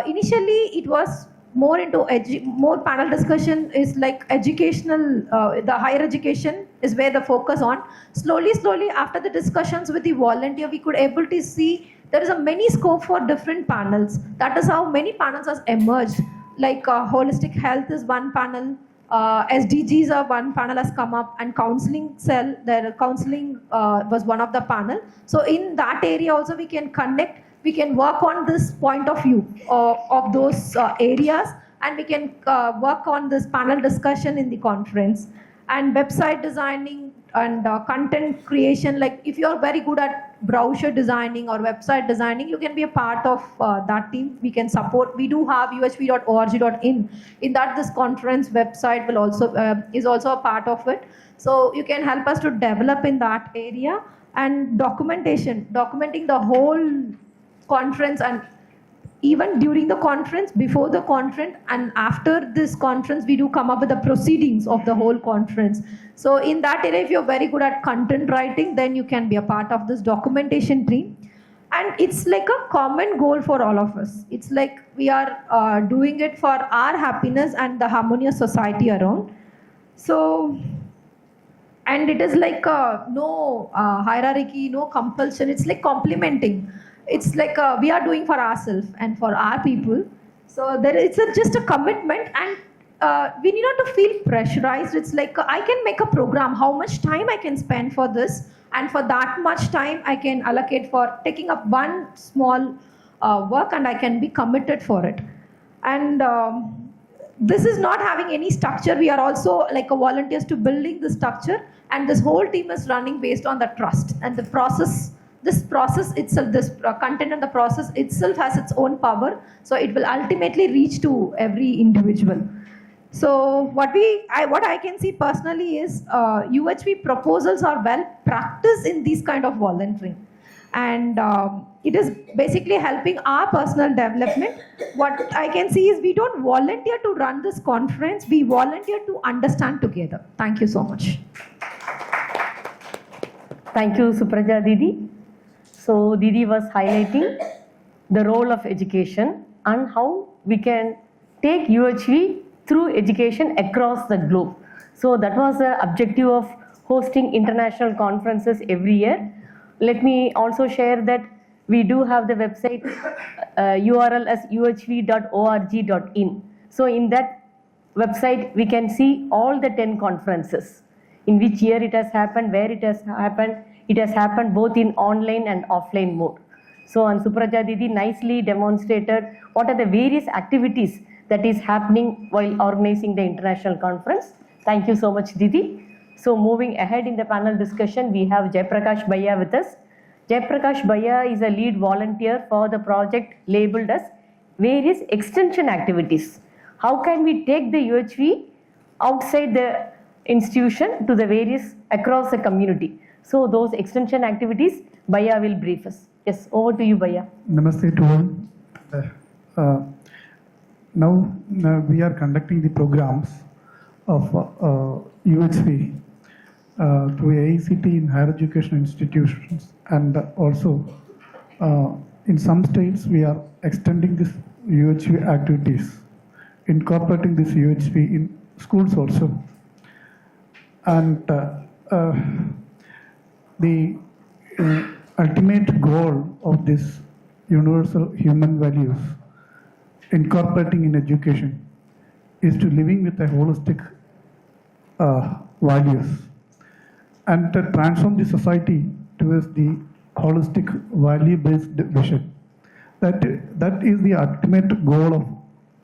Initially it was more into more panel discussion is like educational, the higher education is where the focus on. Slowly after the discussions with the volunteer, we could able to see there is a many scope for different panels. That is how many panels has emerged. Like holistic health is one panel, SDGs are one panel has come up, and counseling cell, the counseling was one of the panel. So in that area also we can connect, we can work on this point of view of those areas, and we can work on this panel discussion in the conference. And website designing and content creation, like if you are very good at brochure designing or website designing, you can be a part of that team. We can support. We do have uhv.org.in. In that, this conference website will also is also a part of it. So you can help us to develop in that area. And documentation, documenting the whole conference, and even during the conference, before the conference, and after this conference, we do come up with the proceedings of the whole conference. So in that area, if you're very good at content writing, then you can be a part of this documentation team. And it's like a common goal for all of us. It's like we are doing it for our happiness and the harmonious society around. So, and it is like no hierarchy, no compulsion. It's like complementing. It's like we are doing for ourselves and for our people. So there it's just a commitment, and we need not to feel pressurized. It's like I can make a program, how much time I can spend for this, and for that much time I can allocate for taking up one small work, and I can be committed for it. And this is not having any structure. We are also like a volunteers to building the structure, and this whole team is running based on the trust and the process. This process itself, this content and the process itself has its own power. So it will ultimately reach to every individual. So what I can see personally is UHV proposals are well practiced in these kind of volunteering. And it is basically helping our personal development. What I can see is we don't volunteer to run this conference, we volunteer to understand together. Thank you so much. Thank you, Supraja Didi. So Didi was highlighting the role of education and how we can take UHV through education across the globe. So that was the objective of hosting international conferences every year. Let me also share that we do have the website URL as uhv.org.in. So in that website we can see all the 10 conferences, in which year it has happened, where it has happened. It has happened both in online and offline mode. So, and Supraja Didi nicely demonstrated what are the various activities that is happening while organizing the international conference. Thank you so much, Didi. So, moving ahead in the panel discussion, we have Jaiprakash Bhaiya with us. Jaiprakash Bhaiya is a lead volunteer for the project labeled as various extension activities. How can we take the UHV outside the institution to the various across the community? So those extension activities, Bhaiya will brief us. Yes, over to you, Bhaiya. Namaste to all. Now we are conducting the programs of UHV through AICT in higher education institutions, and also in some states we are extending this UHV activities, incorporating this UHV in schools also. And the ultimate goal of this universal human values incorporating in education is to living with a holistic values and to transform the society towards the holistic value-based vision. That is the ultimate goal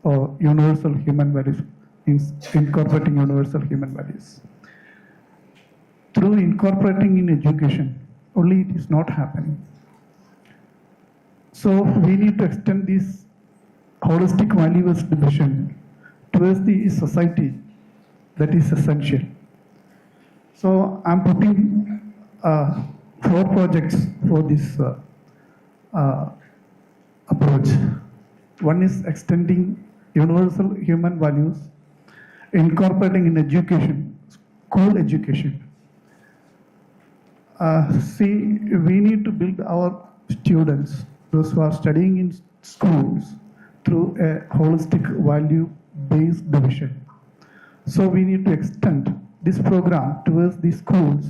of universal human values, incorporating universal human values. Through incorporating in education, only it is not happening. So we need to extend this holistic value-based vision towards the society. That is essential. So I'm putting 4 projects for this approach. One is extending universal human values, incorporating in education, school education. See, we need to build our students, those who are studying in schools, through a holistic value-based vision. So we need to extend this program towards the schools.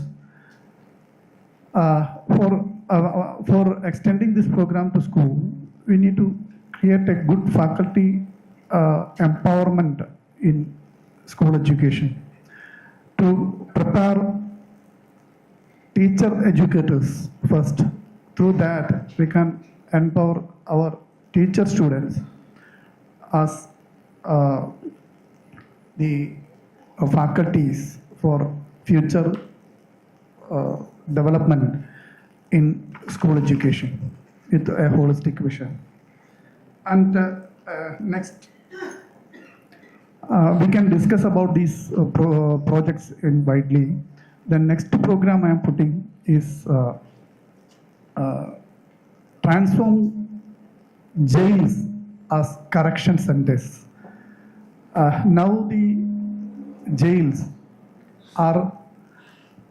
For extending this program to school, we need to create a good faculty empowerment in school education to prepare teacher educators first. Through that, we can empower our teacher students as the faculties for future development in school education with a holistic vision. And next, we can discuss about these projects in widely. The next program I am putting is transform jails as correction centers. Now the jails are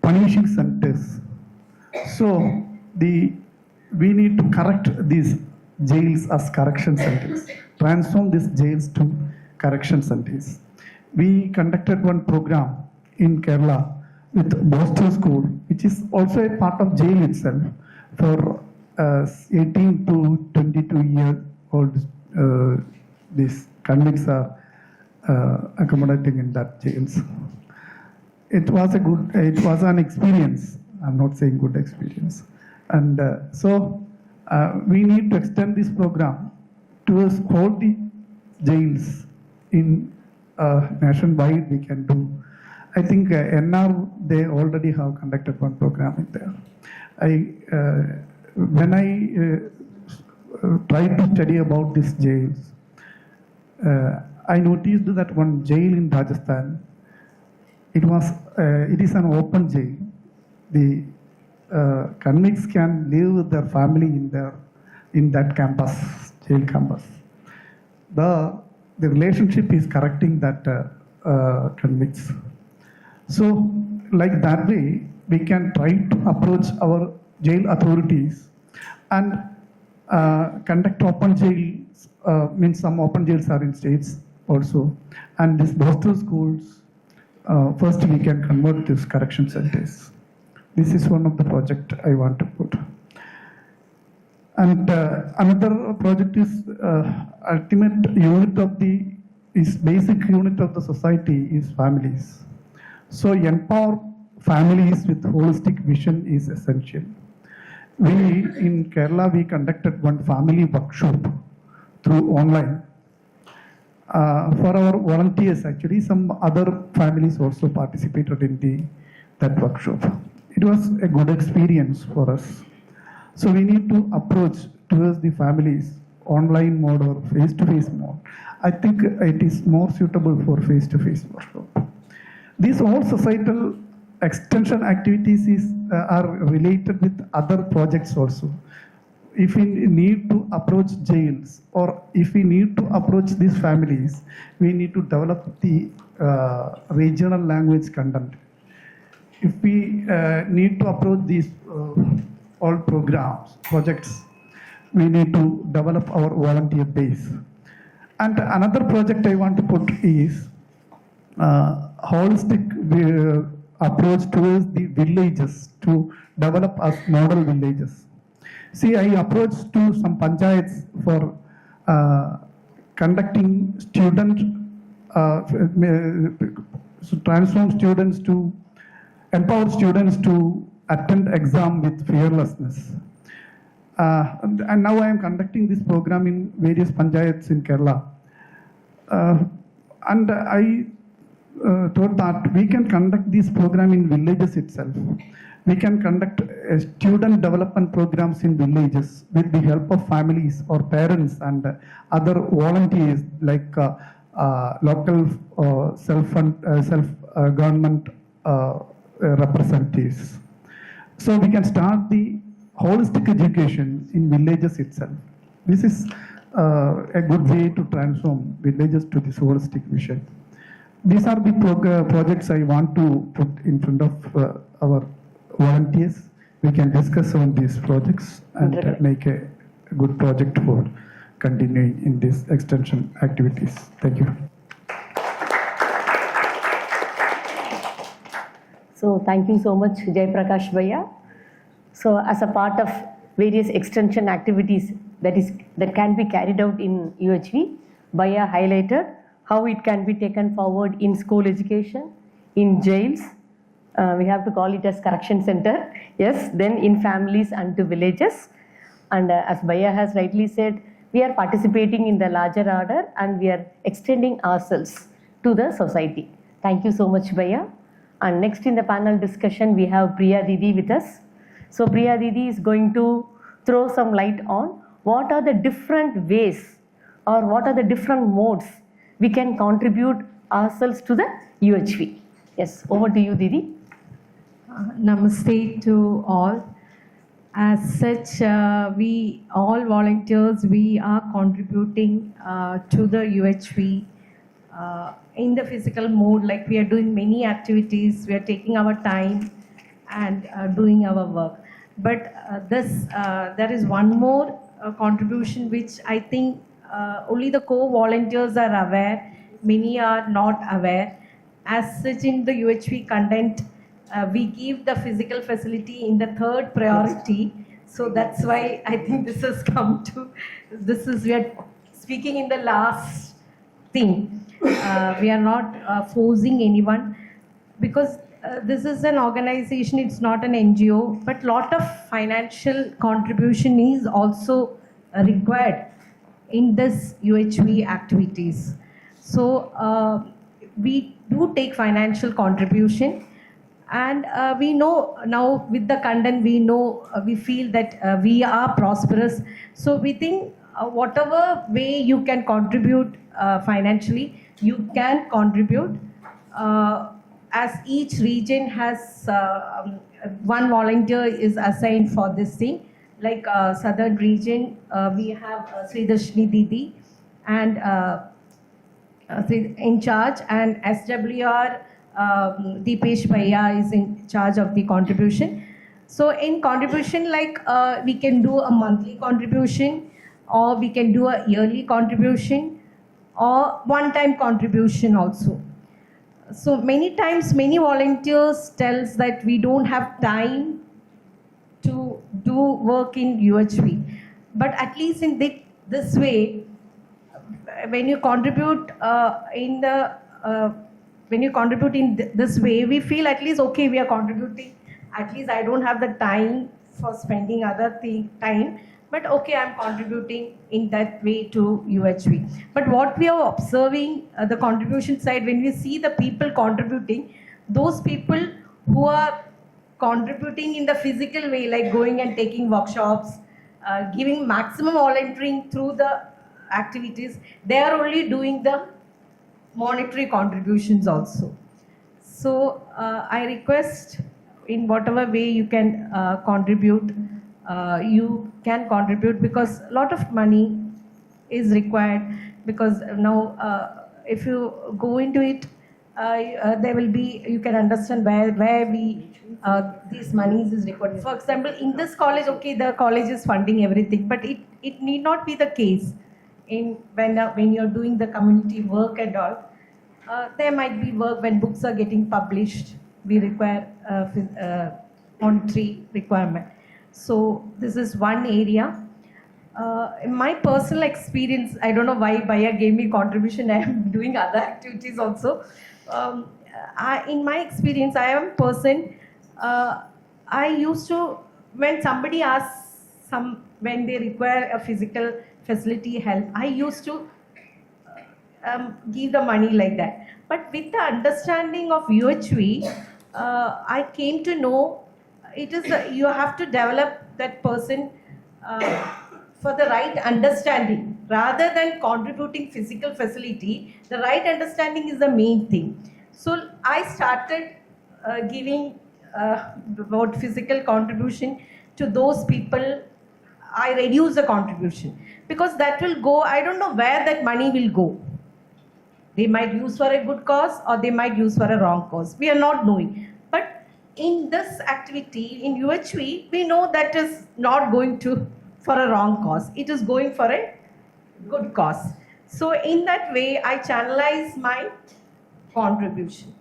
punishing centers. So we need to correct these jails as correction centers, transform these jails to correction centers. We conducted one program in Kerala with Boston School, which is also a part of jail itself, for 18 to 22-year-old these convicts are accommodating in that jails. It was an experience. I'm not saying good experience. And so we need to extend this program towards all the jails in nationwide. We can do. I think NR, they already have conducted one program in there. When I tried to study about these jails, I noticed that one jail in Rajasthan, it is an open jail. The convicts can live with their family in that campus, jail campus. The relationship is correcting that convicts. So, like that way, we can try to approach our jail authorities and conduct open jails. Means some open jails are in states also, and these Boston schools. First, we can convert these correction centers. This is one of the project I want to put. And another project is ultimate unit of basic unit of the society is families. So empower families with holistic vision is essential. We in Kerala, we conducted one family workshop through online. For our volunteers, actually, some other families also participated in that workshop. It was a good experience for us. So we need to approach towards the families online mode or face-to-face mode. I think it is more suitable for face-to-face workshop. These all societal extension activities are related with other projects also. If we need to approach jails or if we need to approach these families, we need to develop the regional language content. If we need to approach these all programs, projects, we need to develop our volunteer base. And another project I want to put is holistic approach towards the villages to develop as model villages. See, I approached to some panchayats for conducting empower students to attend exam with fearlessness. And now I am conducting this program in various panchayats in Kerala. And I thought that we can conduct this program in villages itself. We can conduct student development programs in villages with the help of families or parents and other volunteers like local self-government representatives. So we can start the holistic education in villages itself. This is a good way to transform villages to this holistic vision. These are the projects I want to put in front of our volunteers. We can discuss on these projects and make a good project for continuing in these extension activities. Thank you. So thank you so much, Jai Prakash Bhaiya. So as a part of various extension activities that can be carried out in UHV, Bhaiya highlighted how it can be taken forward in school education, in jails, we have to call it as correction center, yes, then in families and to villages. And as Bhaiya has rightly said, we are participating in the larger order and we are extending ourselves to the society. Thank you so much, Bhaiya. And next in the panel discussion, we have Priya Didi with us. So Priya Didi is going to throw some light on what are the different ways or what are the different modes we can contribute ourselves to the UHV. Yes, over to you, Didi. Namaste to all. As such, we all volunteers, we are contributing to the UHV in the physical mode, like we are doing many activities, we are taking our time and doing our work. But there is one more contribution which I think only the co-volunteers are aware, many are not aware. As such, in the UHV content, we give the physical facility in the third priority. So that's why I think this has come to, we are speaking in the last thing. We are not forcing anyone because this is an organization, it's not an NGO, but lot of financial contribution is also required in this UHV activities. So we do take financial contribution, and we know now with the content, we know, we feel that we are prosperous. So we think whatever way you can contribute financially, you can contribute. As each region has one volunteer is assigned for this thing. Like southern region, we have Sridharshini Didi and in charge, and SWR Deepesh Bhaiya is in charge of the contribution. So in contribution, like we can do a monthly contribution, or we can do a yearly contribution, or one-time contribution also. So many times, many volunteers tells that we don't have time to do work in UHV. But at least in this way, when you contribute this way, we feel at least, okay, we are contributing. At least I don't have the time for spending other time, but okay, I'm contributing in that way to UHV. But what we are observing, the contribution side, when we see the people contributing, those people who are contributing in the physical way, like going and taking workshops, giving maximum volunteering through the activities, they are only doing the monetary contributions also. So I request, in whatever way you can contribute, you can contribute, because a lot of money is required. Because now if you go into it, there will be, you can understand where we these monies is required. For example, in this college, okay, the college is funding everything, but it need not be the case. When you're doing the community work and all, there might be work when books are getting published, we require monetary requirement. So this is one area. In my personal experience, I don't know why Bhaiya gave me contribution, I am doing other activities also. In my experience, I am a person, I used to, when somebody asks, when they require a physical facility help, I used to give the money like that. But with the understanding of UHV, I came to know it is you have to develop that person for the right understanding. Rather than contributing physical facility, the right understanding is the main thing. So I started giving about physical contribution to those people, I reduce the contribution because that will go, I don't know where that money will go. They might use for a good cause or they might use for a wrong cause. We are not knowing. But in this activity, in UHV, we know that is not going to for a wrong cause. It is going for a good cause. So in that way, I channelize my contribution.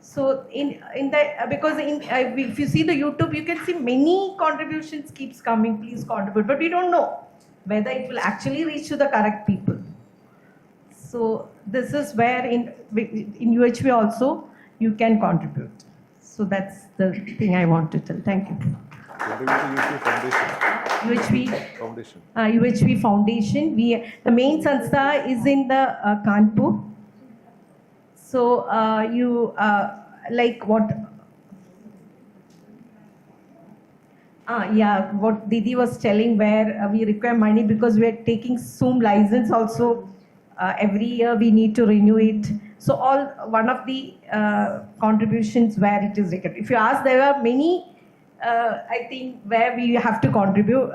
So in that, because if you see the YouTube, you can see many contributions keeps coming, please contribute, but we don't know whether it will actually reach to the correct people. So this is where in UHV also you can contribute. So that's the thing I want to tell. Thank you. UHV Foundation. The main sanstha is in the Kanpur. So like what? What Didi was telling, where we require money because we are taking Zoom license also. Every year we need to renew it. So one of the contributions where it is required. If you ask, there are many. I think where we have to contribute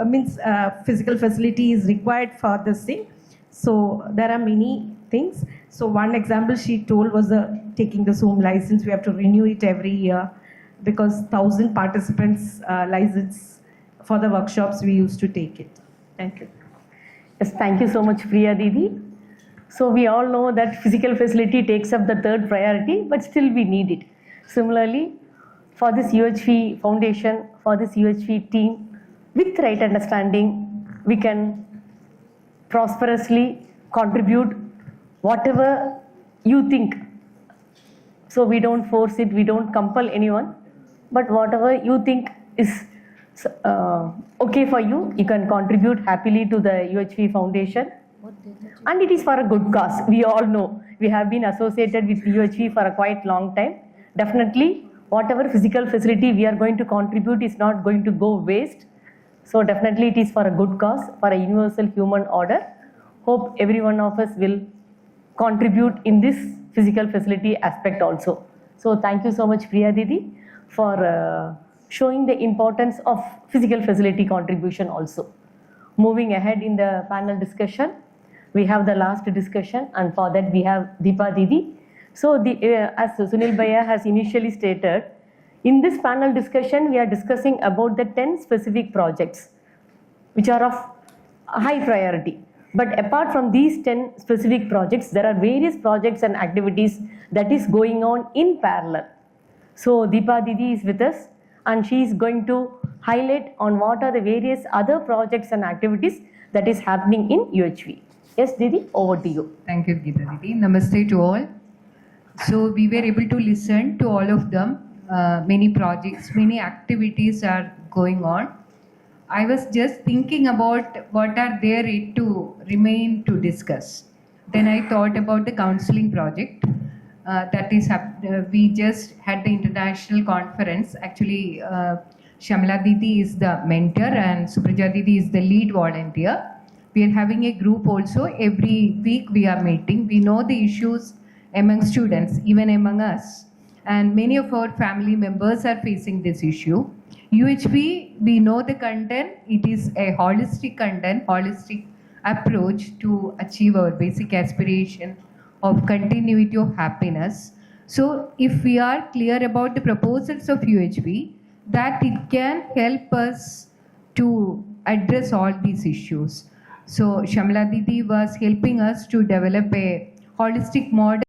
physical facility is required for this thing. So there are many things. So one example she told was taking the Zoom license. We have to renew it every year because 1,000 participants license for the workshops we used to take it. Thank you. Yes, thank you so much, Priya Didi. So we all know that physical facility takes up the third priority, but still we need it. Similarly, for this UHV Foundation, for this UHV team, with right understanding, we can prosperously contribute whatever you think. So we don't force it, we don't compel anyone, but whatever you think is okay for you, you can contribute happily to the UHV Foundation. And it is for a good cause. We all know we have been associated with UHV for a quite long time. Definitely, whatever physical facility we are going to contribute is not going to go waste. So definitely it is for a good cause, for a universal human order. Hope every one of us will contribute in this physical facility aspect also. So thank you so much, Priya Didi, for showing the importance of physical facility contribution also. Moving ahead in the panel discussion, we have the last discussion, and for that we have Deepa Didi. So as Sunil Bhaiya has initially stated, in this panel discussion we are discussing about the 10 specific projects which are of high priority. But apart from these 10 specific projects, there are various projects and activities that is going on in parallel. So Deepa Didi is with us and she is going to highlight on what are the various other projects and activities that is happening in UHV. Yes, Didi, over to you. Thank you, Geeta Didi. Namaste to all. So we were able to listen to all of them. Many projects, many activities are going on. I was just thinking about what are there yet to remain to discuss. Then I thought about the counseling project. That is, we just had the international conference. Actually, Shamla Didi is the mentor and Supraja Didi is the lead volunteer. We are having a group also. Every week we are meeting. We know the issues among students, even among us. And many of our family members are facing this issue. UHV, we know the content. It is a holistic content, holistic approach to achieve our basic aspiration of continuity of happiness. So if we are clear about the proposals of UHV, that it can help us to address all these issues. So Shamla Didi was helping us to develop a holistic model